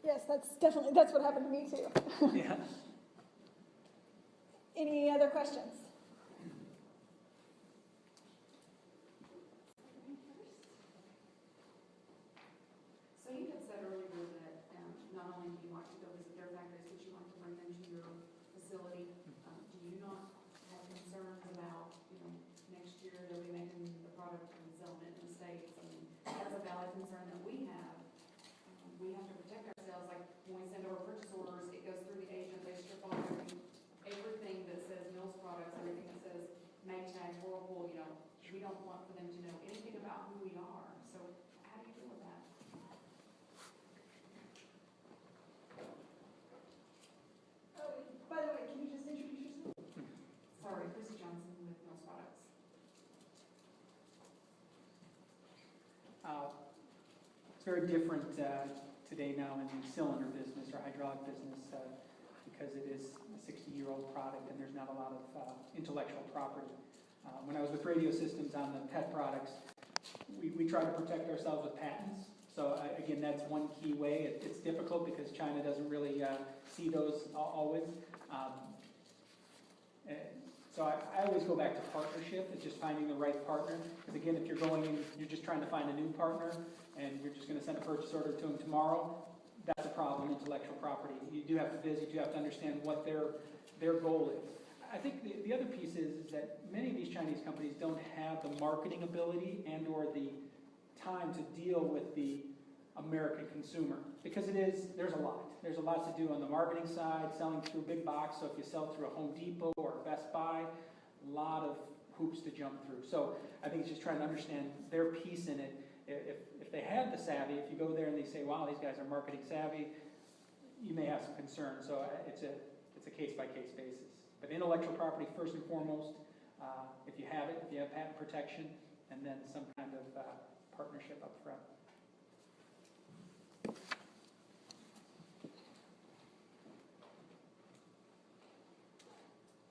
Speaker 8: Yes, that's what happened to me too.
Speaker 4: Yeah.
Speaker 8: Any other questions?
Speaker 13: So you had said earlier that not only do you like to go visit their factories, but you like to bring them to your facility. Do you not have concerns about, next year they'll be making the product and selling it in the States? I mean, that's a valid concern that we have. We have to protect ourselves. Like when we send over purchase orders, it goes through the agent, they strip off everything that says Mills Products, everything that says Maytag, Whirlpool, we don't want for them to know anything about who we are. So how do you deal with that?
Speaker 8: By the way, can you just introduce yourself?
Speaker 13: Sorry, Chrissy Johnson with Mills Products.
Speaker 4: It's very different today now in the cylinder business or hydraulic business because it is a 60-year-old product and there's not a lot of intellectual property. When I was with Radio Systems on the PET products, we try to protect ourselves with patents. So again, that's one key way. It's difficult because China doesn't really see those always. So I always go back to partnership. It's just finding the right partner. Because again, if you're going in, you're just trying to find a new partner, and you're just going to send a purchase order to them tomorrow, that's a problem, intellectual property. You do have to visit, you have to understand what their goal is. I think the other piece is that many of these Chinese companies don't have the marketing ability and or the time to deal with the American consumer. Because there's a lot. There's a lot to do on the marketing side, selling through big box. So if you sell through a Home Depot or a Best Buy, a lot of hoops to jump through. So I think it's just trying to understand their piece in it. If they have the savvy, if you go there and they say, wow, these guys are marketing savvy, you may have some concerns. So it's a case-by-case basis. But intellectual property, first and foremost, if you have it, if you have patent protection, and then some kind of partnership up front.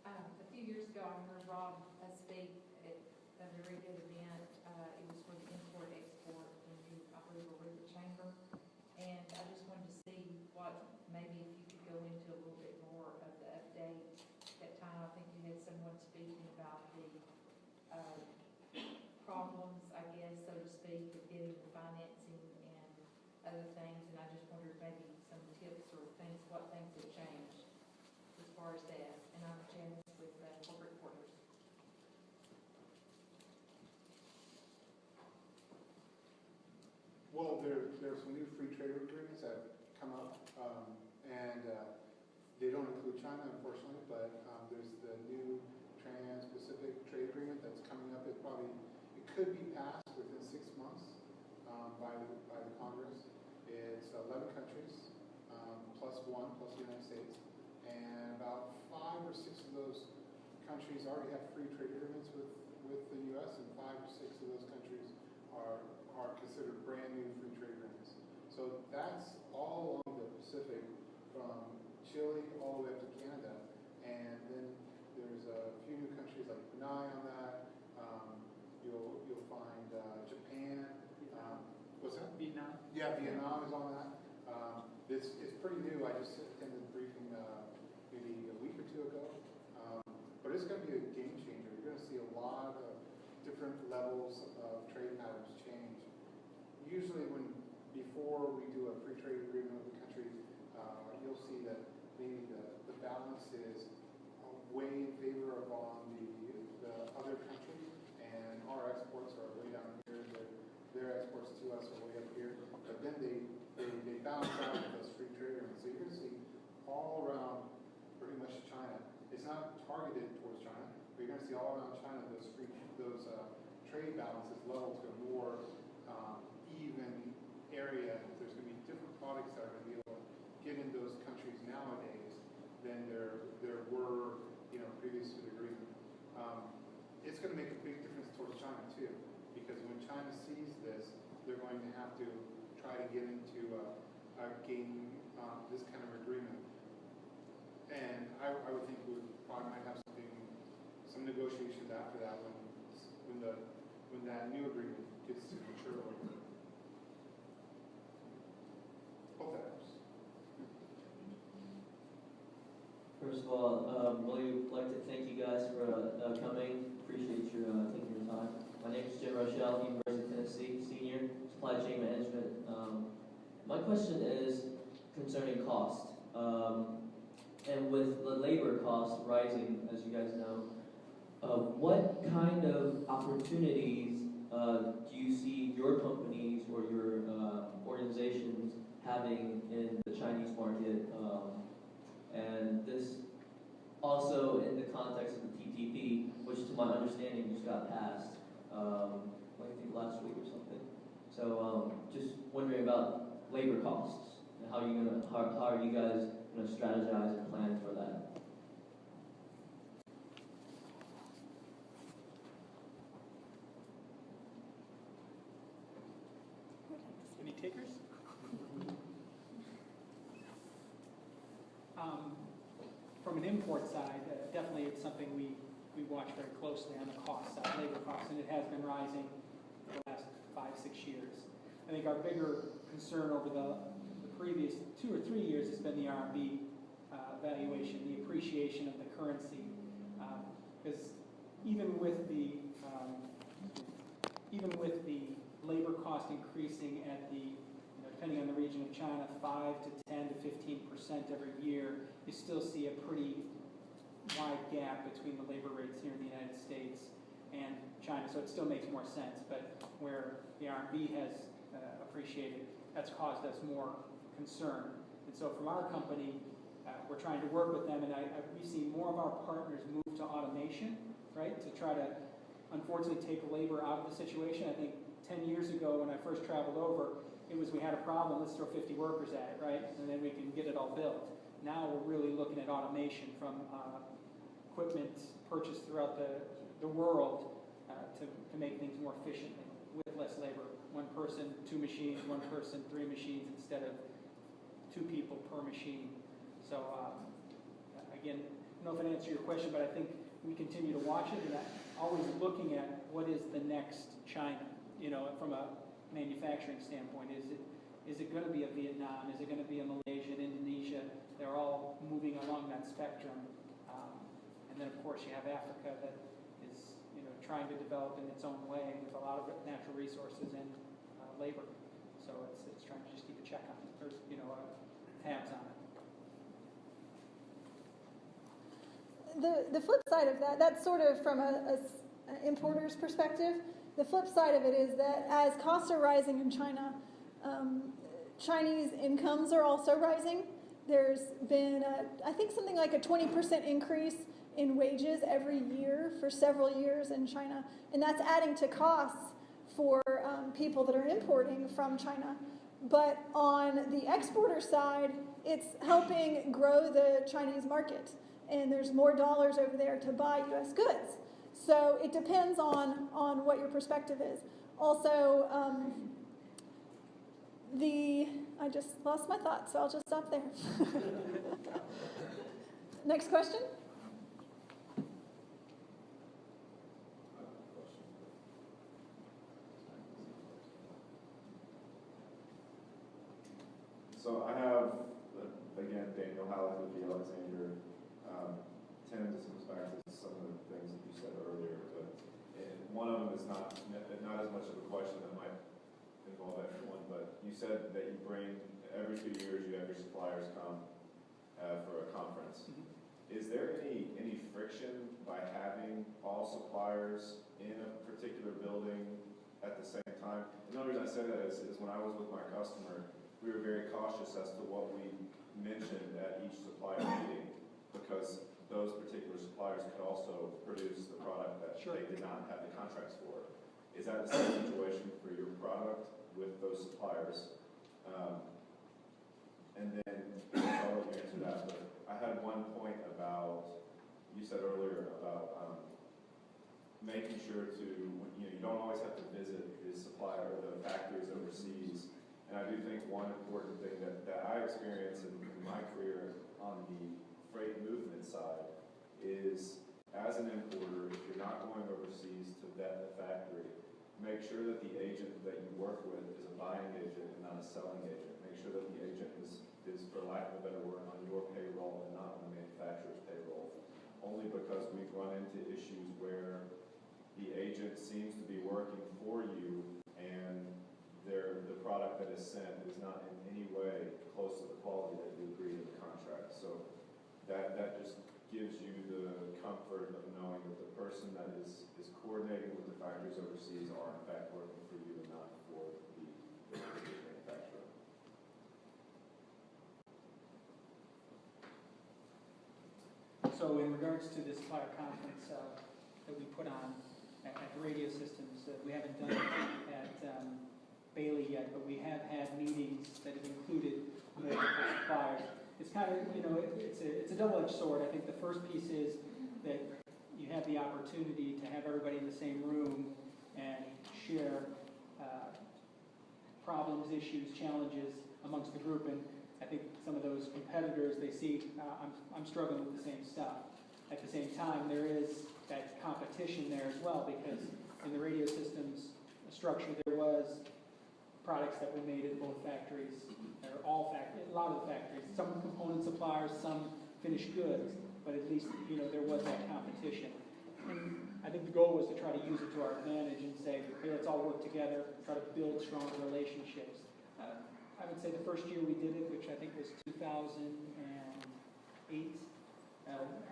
Speaker 18: A few years ago, I heard Rob speak at a very good event. It was for the import-export, and I believe a root chamber. And I just wanted to see maybe if you could go into a little bit more of the update. At that time, I think you had someone speaking about the problems, I guess, so to speak, of getting the financing and other things. And I just wondered maybe some tips or what things have changed as far as that. And I'm Janice with Corporate Quarters.
Speaker 6: Well, there's some new free trade agreements that have come up, and they don't include China, unfortunately, but there's the new Trans-Pacific Trade Agreement that's coming up. It could be passed within 6 months by the Congress. It's 11 countries, plus the United States, and about 5 or 6 of those countries already have free trade agreements with the U.S., and 5 or 6 of those countries are considered brand new free trade agreements. So that's all along the Pacific, from Chile all the way up to Canada, and then there's a few new countries like Brunei on that. You'll find Japan. What's that?
Speaker 4: Vietnam.
Speaker 6: Yeah, Vietnam is on that. It's pretty new. I just attended the briefing maybe a week or 2 ago. But it's going to be a game changer. You're going to see a lot of different levels of trade patterns change. Usually before we do a free trade agreement with a country, you'll see that maybe the balance is way in favor of the other country, and our exports are way down here. Their exports to us are way up here. But then they balance out with those free trade agreements. So you're going to see all around pretty much China. It's not targeted towards China, but you're going to see all around China those trade balances level to a more even area. There's going to be different products that are going to be able to get in those countries nowadays than there were, previous to the agreement. It's going to make a big difference towards China too, because when China sees this, they're going to have to try to get into gaining this kind of agreement. And I would think we probably might have some negotiations after that when that new agreement gets to mature a little bit. Hope that helps.
Speaker 19: First of all, really like to thank you guys for coming. Appreciate your taking your time. My name is Jim Rochelle, University of Tennessee, senior, supply chain management. My question is concerning cost. And with the labor cost rising, as you guys know, what kind of opportunities do you see your companies or your organizations having in the Chinese market? And this also in the context of the TPP, which to my understanding just got passed, I think last week or something. So just wondering about labor costs and how are you guys gonna strategize and plan for that?
Speaker 4: Any takers? From an import side, definitely it's something we watch very closely on the cost side, labor costs, and it has been rising for the last 5-6 years. I think our bigger concern over the previous 2 or 3 years has been the RMB valuation, the appreciation of the currency, because even with the labor cost increasing at the, depending on the region of China, 5 to 10 to 15% every year, you still see a pretty wide gap between the labor rates here in the United States and China. So it still makes more sense, but where the RMB has appreciated, that's caused us more concern. And so from our company, we're trying to work with them, and we see more of our partners move to automation, right, to try to, unfortunately, take labor out of the situation. I think 10 years ago when I first traveled over, it was we had a problem, let's throw 50 workers at it, right, and then we can get it all built. Now we're really looking at automation from equipment purchased throughout the world to make things more efficiently with less labor. One person, 2 machines, one person, 3 machines instead of 2 people per machine. So again, I don't know if it answers your question, but I think we continue to watch it and always looking at what is the next China, from a manufacturing standpoint. Is it going to be a Vietnam? Is it going to be a Malaysia, Indonesia? They're all moving along that spectrum. And then, of course, you have Africa that is, trying to develop in its own way with a lot of natural resources and labor. So it's trying to just keep a check on it, or tabs on it.
Speaker 8: The flip side of that's sort of from an importer's perspective. The flip side of it is that as costs are rising in China, Chinese incomes are also rising. There's been, I think, something like a 20% increase in wages every year for several years in China, and that's adding to costs for people that are importing from China. But on the exporter side, it's helping grow the Chinese market, and there's more dollars over there to buy U.S. goods. So it depends on what your perspective is. Also, I just lost my thought, so I'll just stop there. Next question?
Speaker 9: So I have, again, Daniel Halleck with the Alexander. Tim, this comes back to some of the things that you said earlier, but one of them is not as much of a question that might involve everyone, but you said that you bring, every 2 years you have your suppliers come for a conference. Mm-hmm. Is there any friction by having all suppliers in a particular building at the same time? And the only reason I say that is when I was with my customer, we were very cautious as to what we mentioned at each supplier meeting, because those particular suppliers could also produce the product that they did not have the contracts for. Is that the same situation for your product with those suppliers? And then, I'll let you answer that, but I had one point about, you said earlier about making sure to, you don't always have to visit the supplier or the factories overseas. And I do think one important thing that I experienced in my career on the freight movement side is, as an importer, if you're not going overseas to vet the factory, make sure that the agent that you work with is a buying agent and not a selling agent. Make sure that the agent is, for lack of a better word, on your payroll and not on the manufacturer's payroll. Only because we've run into issues where the agent seems to be working for you and the product that is sent is not in any way close to the quality that you agreed in the contract. So that just gives you the comfort of knowing that the person that is coordinating with the factories overseas are in fact working for you and not for the manufacturer.
Speaker 4: So in regards to the supplier conference that we put on at Radio Systems, we haven't done it at Bailey yet, but we have had meetings that have included multiple suppliers. It's kind of, it's a double-edged sword. I think the first piece is that you have the opportunity to have everybody in the same room and share problems, issues, challenges amongst the group. And I think some of those competitors, they see I'm struggling with the same stuff. At the same time, there is that competition there as well, because in the Radio Systems structure, there was products that were made at both factories, or all factories, a lot of the factories, some component suppliers, some finished goods, but at least, there was that competition. And I think the goal was to try to use it to our advantage and say, hey, let's all work together, try to build stronger relationships. I would say the first year we did it, which I think was 2008, it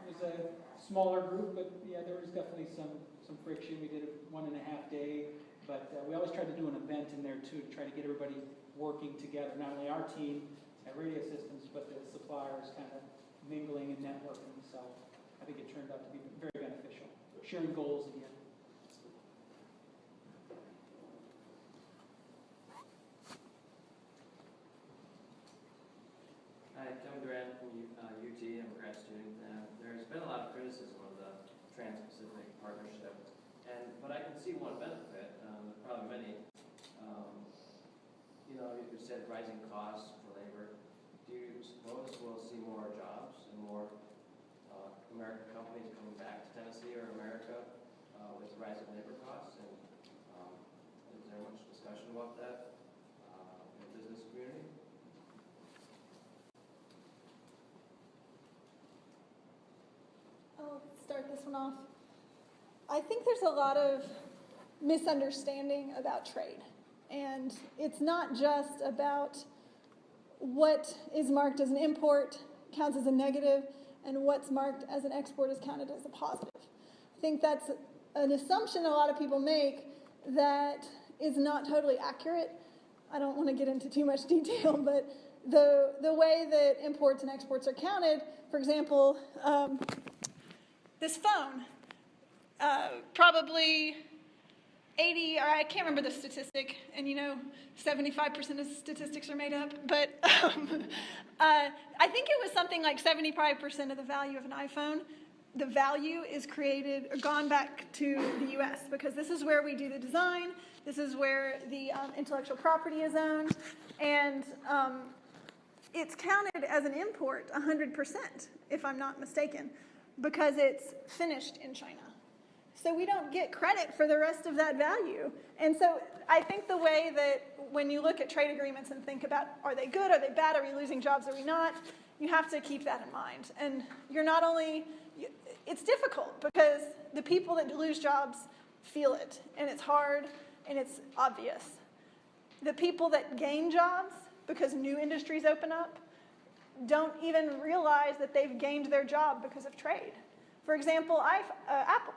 Speaker 4: was a smaller group, but yeah, there was definitely some friction. We did it 1.5 day, but we always tried to do an event in there too, to try to get everybody working together, not only our team at Radio Systems, but the suppliers kind of mingling and networking. So I think it turned out to be very beneficial. Sharing goals again.
Speaker 20: Hi, Tom Durant from UT. I'm a grad student. There's been a lot of criticism of the Trans-Pacific Partnership, but I can see one benefit, probably many. You said rising costs for labor. Do you suppose we'll see more jobs and more American companies coming back to Tennessee or America with rising labor costs? And is there much discussion about that in the business community?
Speaker 8: I'll start this one off. I think there's a lot of misunderstanding about trade. And it's not just about what is marked as an import counts as a negative and what's marked as an export is counted as a positive. I think that's an assumption a lot of people make that is not totally accurate. I don't want to get into too much detail, but the way that imports and exports are counted, for example, this phone, probably 80, or I can't remember the statistic, and 75% of statistics are made up, but I think it was something like 75% of the value of an iPhone, the value is created or gone back to the US, because this is where we do the design, this is where the intellectual property is owned, and it's counted as an import 100%, if I'm not mistaken, because it's finished in China. So we don't get credit for the rest of that value. And so I think the way that when you look at trade agreements and think about, are they good, are they bad, are we losing jobs, are we not, you have to keep that in mind. And you're not only, it's difficult because the people that lose jobs feel it, and it's hard, and it's obvious. The people that gain jobs because new industries open up don't even realize that they've gained their job because of trade. For example, Apple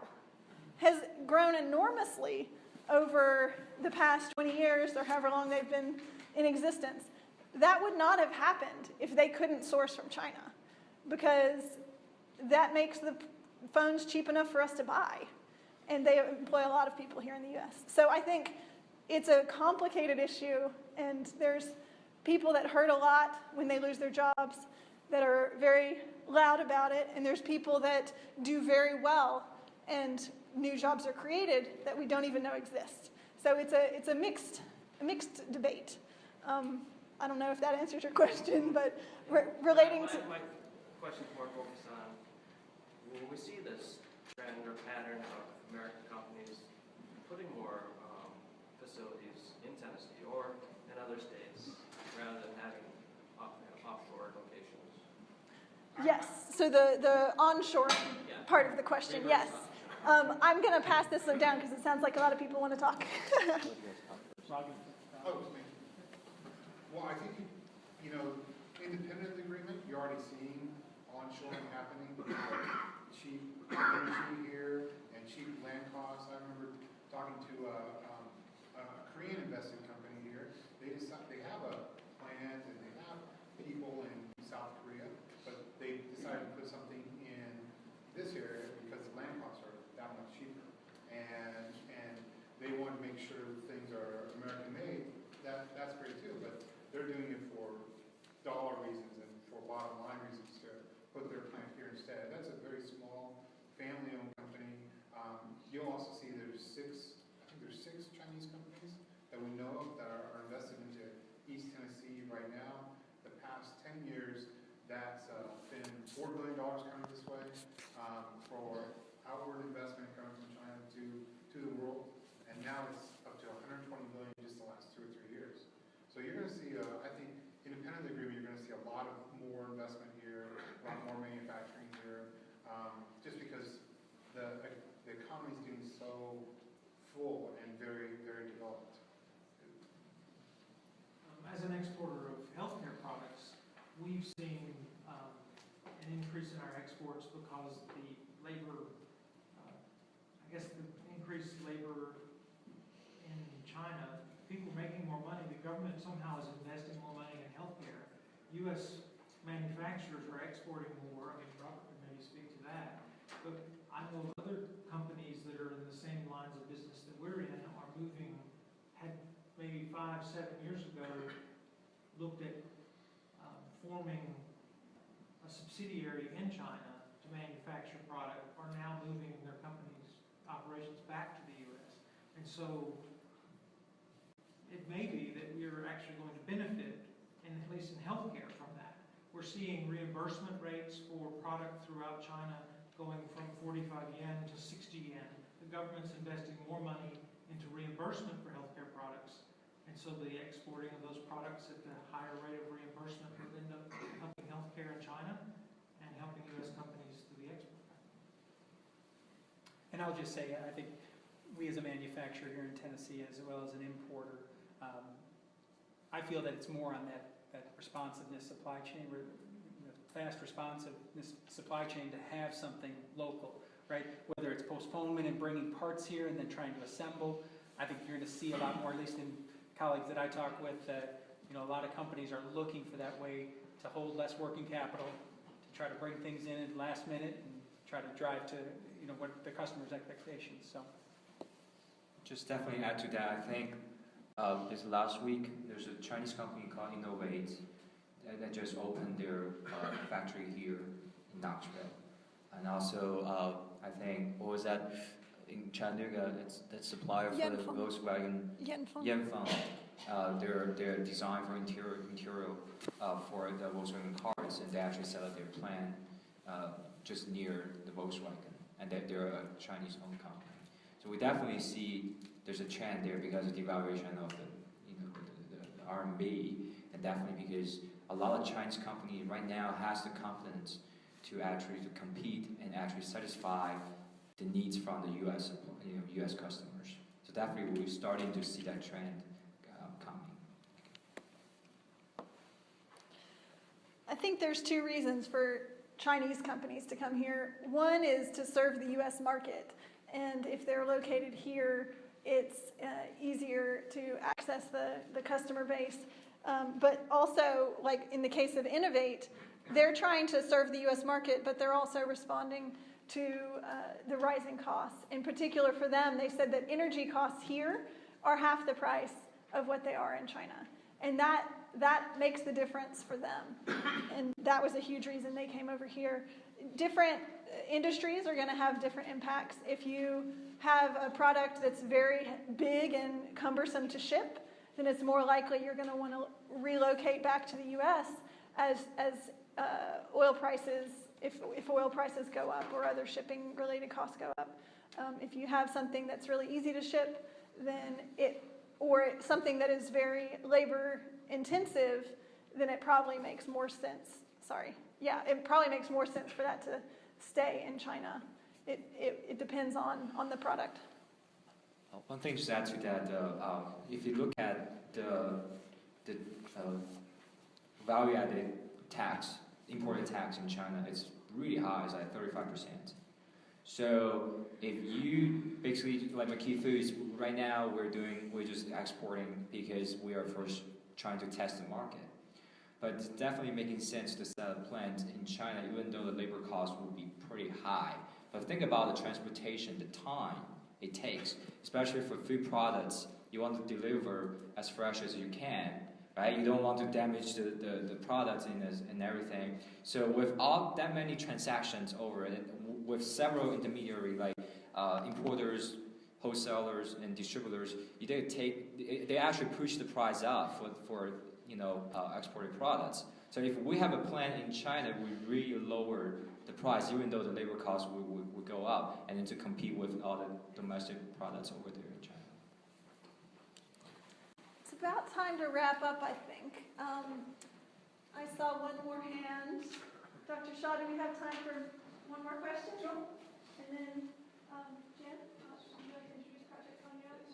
Speaker 8: has grown enormously over the past 20 years or however long they've been in existence. That would not have happened if they couldn't source from China, because that makes the phones cheap enough for us to buy, and they employ a lot of people here in the US. So I think it's a complicated issue, and there's people that hurt a lot when they lose their jobs that are very loud about it, and there's people that do very well and new jobs are created that we don't even know exist. So it's a mixed debate. I don't know if that answers your question, but relating to...
Speaker 20: My question is more focused on when we see this trend or pattern of American companies putting more facilities in Tennessee or in other states rather than having offshore locations.
Speaker 8: Yes, so the onshore part of the question, yes. I'm going to pass this one down because it sounds like a lot of people want to talk.
Speaker 6: Well, I think, independent of the agreement, you're already seeing onshoring happening. Cheap energy here and cheap land costs. I remember talking to a Korean investing company here. They have a plant and they have people in South Korea, but they decided to put something in this area because the land costs are that much cheaper. And they want to make sure things are American made. That's great too, but they're doing it for dollar reasons and for bottom line reasons to put their plant here instead. That's a very small family-owned company. You'll also see there's six Chinese companies that we know of that are invested into East Tennessee right now. The past 10 years, that's been $4 billion coming this way for outward investment coming from China to the world, and now it's up to $120 billion just the last 2 or 3 years. So you're going to see, I think, independent of the agreement, you're going to see a lot of more investment here, a lot more manufacturing here, just because the economy is getting so full and very, very developed.
Speaker 5: As an exporter of healthcare products, we've seen an increase in our exports because the labor, the increased labor in China, people are making more money. The government somehow is investing more money in healthcare. U.S. manufacturers are exporting more. I mean, Robert can maybe speak to that. But I know other companies that are in the same lines of business that we're in are moving, had maybe 5-7 years ago, looked at forming a subsidiary in China to manufacture product, are now moving their company's operations back to the U.S. And so it may be that we're actually going to benefit, at least in healthcare, from that. We're seeing reimbursement rates for product throughout China going from 45 yen to 60 yen. The government's investing more money into reimbursement for healthcare products. And so the exporting of those products at the higher rate of reimbursement will end up helping healthcare in China and helping U.S. companies through the export.
Speaker 4: And I'll just say, I think we as a manufacturer here in Tennessee, as well as an importer, I feel that it's more on that responsiveness supply chain, fast responsiveness supply chain to have something local, right? Whether it's postponement and bringing parts here and then trying to assemble. I think you're going to see a lot more, at least in colleagues that I talk with, that a lot of companies are looking for that way to hold less working capital, to try to bring things in at the last minute and try to drive to what the customer's expectations. So,
Speaker 7: just definitely add to that. I think this last week there's a Chinese company called Innovate that just opened their factory here in Knoxville, and also I think what was that? In Chattanooga, it's that supplier for the Volkswagen, Yanfeng. They're designed for interior for the Volkswagen cars, and they actually set up their plant just near the Volkswagen, and they're a Chinese-owned company. So we definitely see there's a trend there because of the devaluation of the RMB, and definitely because a lot of Chinese companies right now has the confidence to actually compete and actually satisfy the needs from the U.S. U.S. customers. So definitely we're starting to see that trend coming.
Speaker 8: I think there's two reasons for Chinese companies to come here. One is to serve the U.S. market, and if they're located here, it's easier to access the customer base. But also, like in the case of Innovate, they're trying to serve the U.S. market, but they're also responding to the rising costs. In particular for them, they said that energy costs here are half the price of what they are in China. And that makes the difference for them. And that was a huge reason they came over here. different industries are going to have different impacts. If you have a product that's very big and cumbersome to ship, then it's more likely you're going to want to relocate back to the U.S. as oil prices, if oil prices go up or other shipping related costs go up. If you have something that's really easy to ship, then or something that is very labor intensive, then it probably makes more sense. It probably makes more sense for that to stay in China. It depends on the product.
Speaker 7: One thing to add to that, if you look at the value-added tax, imported tax in China, it's really high. It's like 35%. So if you basically, like McKee Foods, right now we're just exporting because we are first trying to test the market. But it's definitely making sense to set a plant in China, even though the labor cost will be pretty high. But think about the transportation, the time it takes, especially for food products. You want to deliver as fresh as you can, right? You don't want to damage the products and everything. So with all that many transactions over it, with several intermediary like importers, wholesalers, and distributors, they actually push the price up for exported products. So if we have a plant in China, we really lower the price, even though the labor costs would go up, and then to compete with all the domestic products over there in China.
Speaker 8: It's about time to wrap up, I think. I saw one more hand. Dr. Shaw, do we have time for one more question? Sure. And then, Jen, would you like to introduce Project Cognac?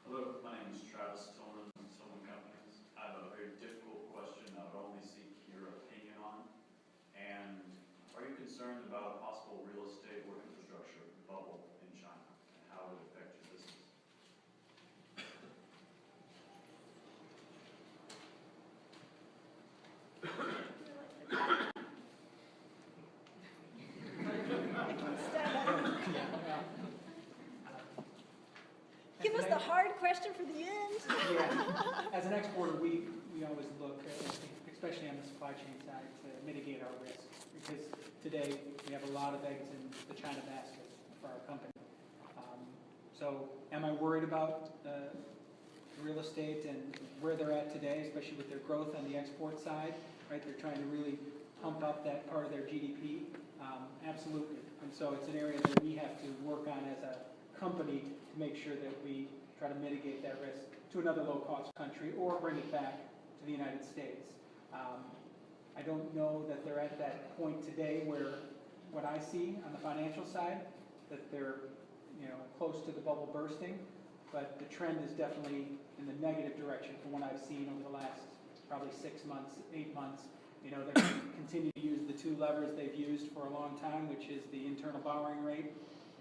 Speaker 21: Hello, my name is Travis Tillman from Tillman Companies. I have a very difficult question I would only seek your opinion on. And are you concerned about a possible real estate or infrastructure bubble in China and how it would affect your business?
Speaker 8: Give us the hard question for the end.
Speaker 4: Yeah. As an exporter, we always look, especially on the supply chain side, to mitigate our risk. Because today we have a lot of eggs in the China basket for our company. So am I worried about real estate and where they're at today, especially with their growth on the export side? Right, they're trying to really pump up that part of their GDP. Absolutely. And so it's an area that we have to work on as a company to make sure that we try to mitigate that risk to another low-cost country or bring it back to the United States. I don't know that they're at that point today where what I see on the financial side, that they're close to the bubble bursting, but the trend is definitely in the negative direction from what I've seen over the last probably 6 months, 8 months. They're going to continue to use the two levers they've used for a long time, which is the internal borrowing rate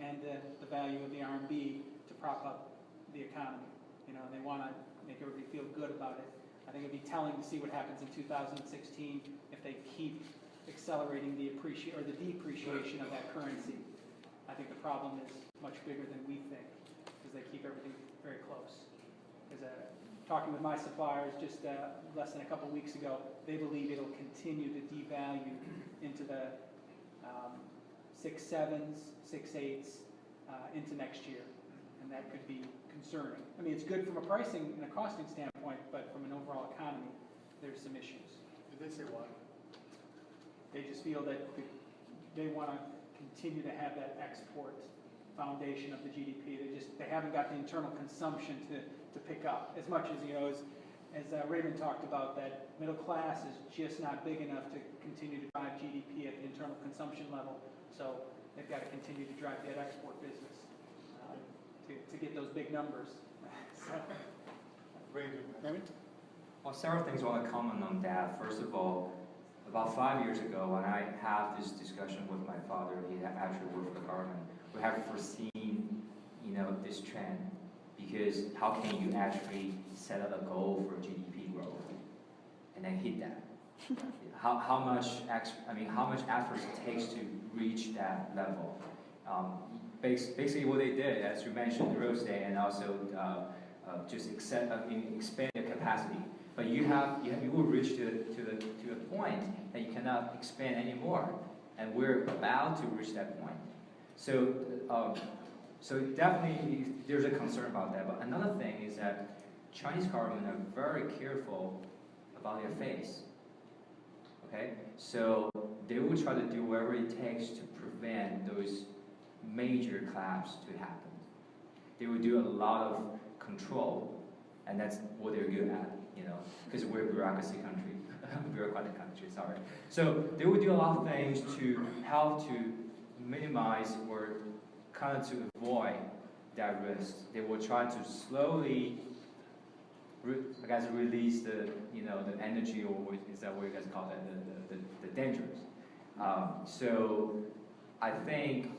Speaker 4: and the value of the RMB to prop up the economy. And they want to make everybody feel good about it. I think it'd be telling to see what happens in 2016 if they keep accelerating the depreciation of that currency. I think the problem is much bigger than we think because they keep everything very close. Because talking with my suppliers just less than a couple weeks ago, they believe it'll continue to devalue into the 6.7s, 6.8s into next year, and that could be concerning. I mean, it's good from a pricing and a costing standpoint, but from an overall economy, there's some issues.
Speaker 3: Did they say why?
Speaker 4: They just feel that they want to continue to have that export foundation of the GDP. They haven't got the internal consumption to pick up as much as as Raymond talked about, that middle class is just not big enough to continue to drive GDP at the internal consumption level. So they've got to continue to drive that export business to get those big numbers. Raymond?
Speaker 7: Well, several things I want to comment on that. First of all, about 5 years ago, when I had this discussion with my father, he actually worked for the government. We have foreseen, this trend, because how can you actually set up a goal for GDP growth and then hit that? how much effort it takes to reach that level? Basically, what they did, as you mentioned, the real estate, and also just expand the capacity. But you will reach to a point that you cannot expand anymore, and we're about to reach that point. So definitely there's a concern about that. But another thing is that Chinese government are very careful about their face. Okay, so they will try to do whatever it takes to prevent those major collapse to happen. They will do a lot of control, and that's what they're good at, because we're a bureaucratic country. Sorry. So they will do a lot of things to help to minimize or kind of to avoid that risk. They will try to slowly, release the the energy, or is that what you guys call that, the dangers. So I think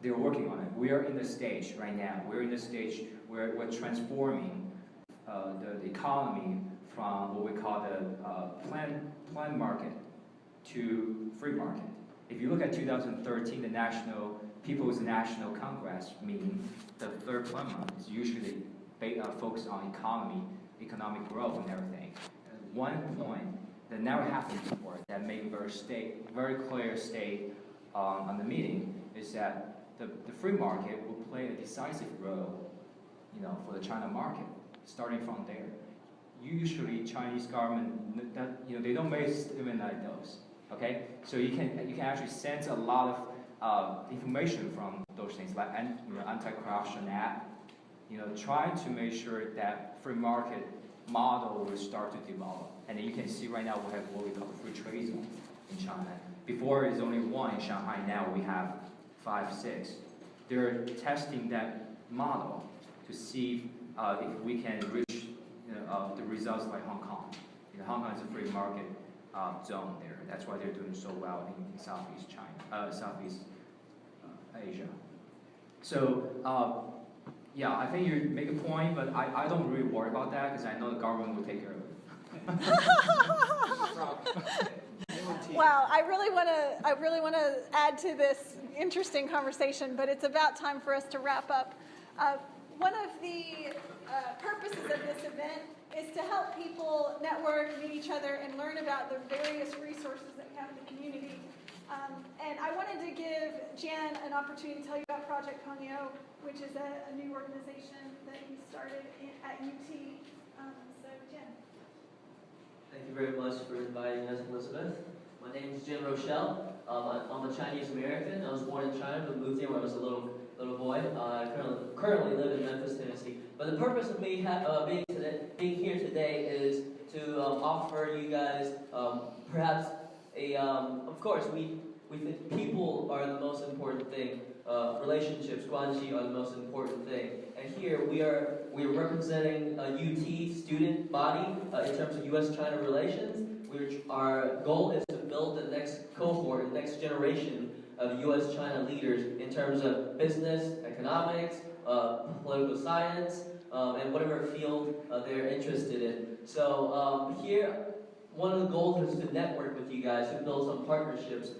Speaker 7: they're working on it. We are in the stage right now. We're in the stage where we're transforming the economy from what we call the planned market to free market. If you look at 2013, the People's National Congress meeting, the third plenum is usually focused on economic growth and everything. And one point that never happened before, that made very clear state on the meeting, is that the free market will play a decisive role, for the China market, starting from there. Usually, Chinese government, they don't make statements like those. Okay, so you can actually sense a lot of information from those things, like anti-corruption act. Trying to make sure that free market model will start to develop. And you can see right now we have what we call the free trade zone in China. Before it's only one in Shanghai, now we have 5, 6. They're testing that model to see if we can reach the results like Hong Kong. Hong Kong is a free market zone there. That's why they're doing so well in Southeast China, Southeast Asia. So. Yeah, I think you make a point, but I don't really worry about that because I know the government will take care of it.
Speaker 8: Wow, I really want to add to this interesting conversation, but it's about time for us to wrap up. One of the purposes of this event is to help people network, meet each other, and learn about the various resources that we have in the community. And I wanted to give Jan an opportunity to tell you about Project Pengyo, which is a new organization that he started at UT. So, Jan.
Speaker 19: Thank you very much for inviting us, Elizabeth. My name is Jin Rochelle. I'm a Chinese American. I was born in China, but moved here when I was a little boy. I currently live in Memphis, Tennessee. But the purpose of me being here today is to offer you guys perhaps of course, we think people are the most important thing. Relationships, guanxi, are the most important thing. And here we are representing a UT student body in terms of U.S.-China relations. Our goal is to build the next cohort, the next generation of U.S.-China leaders in terms of business, economics, political science, and whatever field they're interested in. So here, one of the goals is to network with you guys, to build some partnerships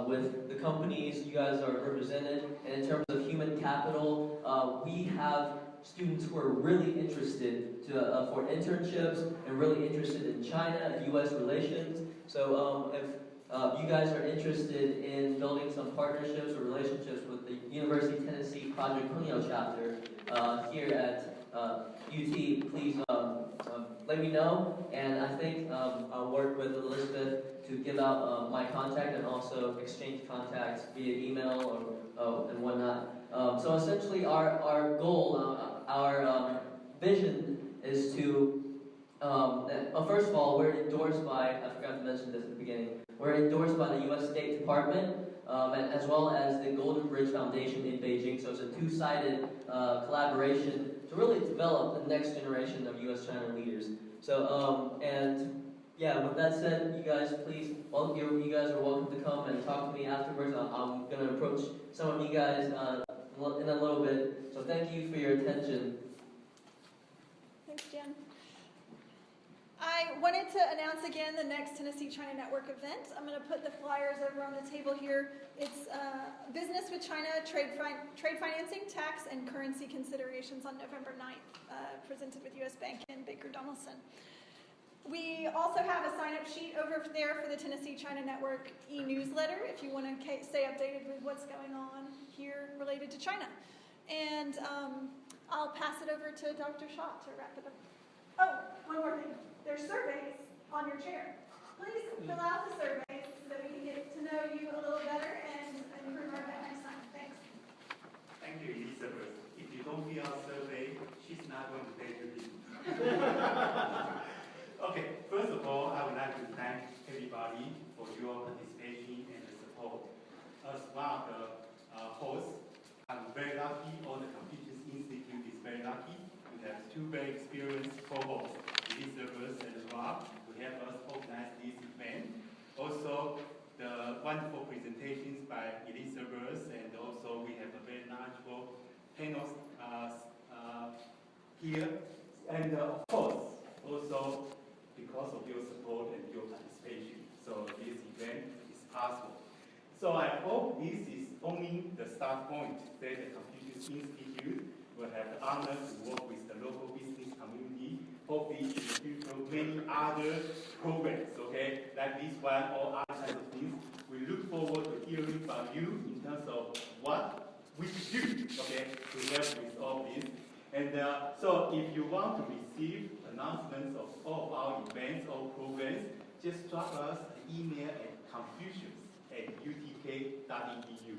Speaker 19: with the companies you guys are represented. And in terms of human capital, we have students who are really interested for internships and really interested in China and U.S. relations. So if you guys are interested in building some partnerships or relationships with the University of Tennessee Project Pengyo chapter here at UT, please let me know, and I think I'll work with Elizabeth to give out my contact and also exchange contacts via email or and whatnot. So essentially our goal, our vision is to, first of all, we're endorsed by, I forgot to mention this at the beginning, we're endorsed by the U.S. State Department, as well as the Golden Bridge Foundation in Beijing, so it's a two-sided collaboration to really develop the next generation of U.S.-China leaders. So, and yeah, with that said, you guys please, you guys are welcome to come and talk to me afterwards. I'm going to approach some of you guys in a little bit. So thank you for your attention.
Speaker 8: Thanks, Jen. I wanted to announce again the next Tennessee China Network event. I'm going to put the flyers over on the table here. It's Business with China, Trade Financing, Tax, and Currency Considerations on November 9th, presented with U.S. Bank and Baker Donaldson. We also have a sign-up sheet over there for the Tennessee China Network e-newsletter if you want to stay updated with what's going on here related to China. And I'll pass it over to Dr. Shaw to wrap it up. Oh, one more thing. There's surveys on your chair. Please fill out the surveys so that we can get to know you a little better and improve our event next time. Thanks.
Speaker 1: Thank you, Elizabeth. If you don't fill out survey, she's not going to pay your bill. Okay, first of all, I would like to thank everybody for your participation and the support. As one of the hosts, I'm very lucky, or the Confucius Institute is very lucky. We have two very experienced co-hosts, Elizabeth and Rob, who help us organize this event. Also, the wonderful presentations by Elizabeth, and also we have a very knowledgeable panel here. And of course, also because of your support and your participation, so this event is possible. So I hope this is only the start point that the Confucius Institute will have the honor to work with the local business community, hopefully in the future many other programs, okay, like this one or other kinds of things. We look forward to hearing from you in terms of what we do, okay, to help with all this. And so if you want to receive announcements of all of our events or programs, just drop us an email at confucius@utk.edu.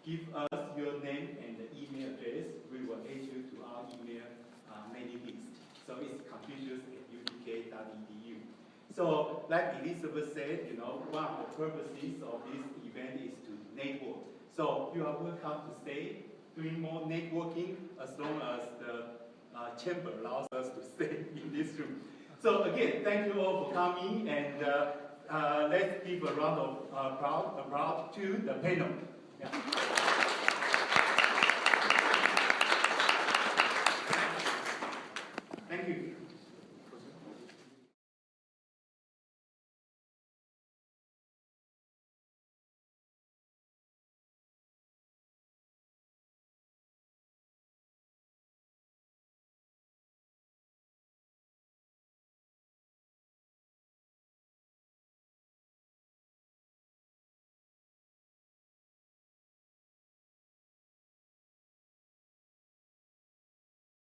Speaker 1: Give us your name and the email address. We will add you to our email mailing list. So it's confucius@utk.edu. So like Elizabeth said, you know, one of the purposes of this event is to network. So you are welcome to stay, doing more networking as long as the chamber allows us to stay in this room. So again, thank you all for coming, and let's give a round of applause to the panel. Yeah.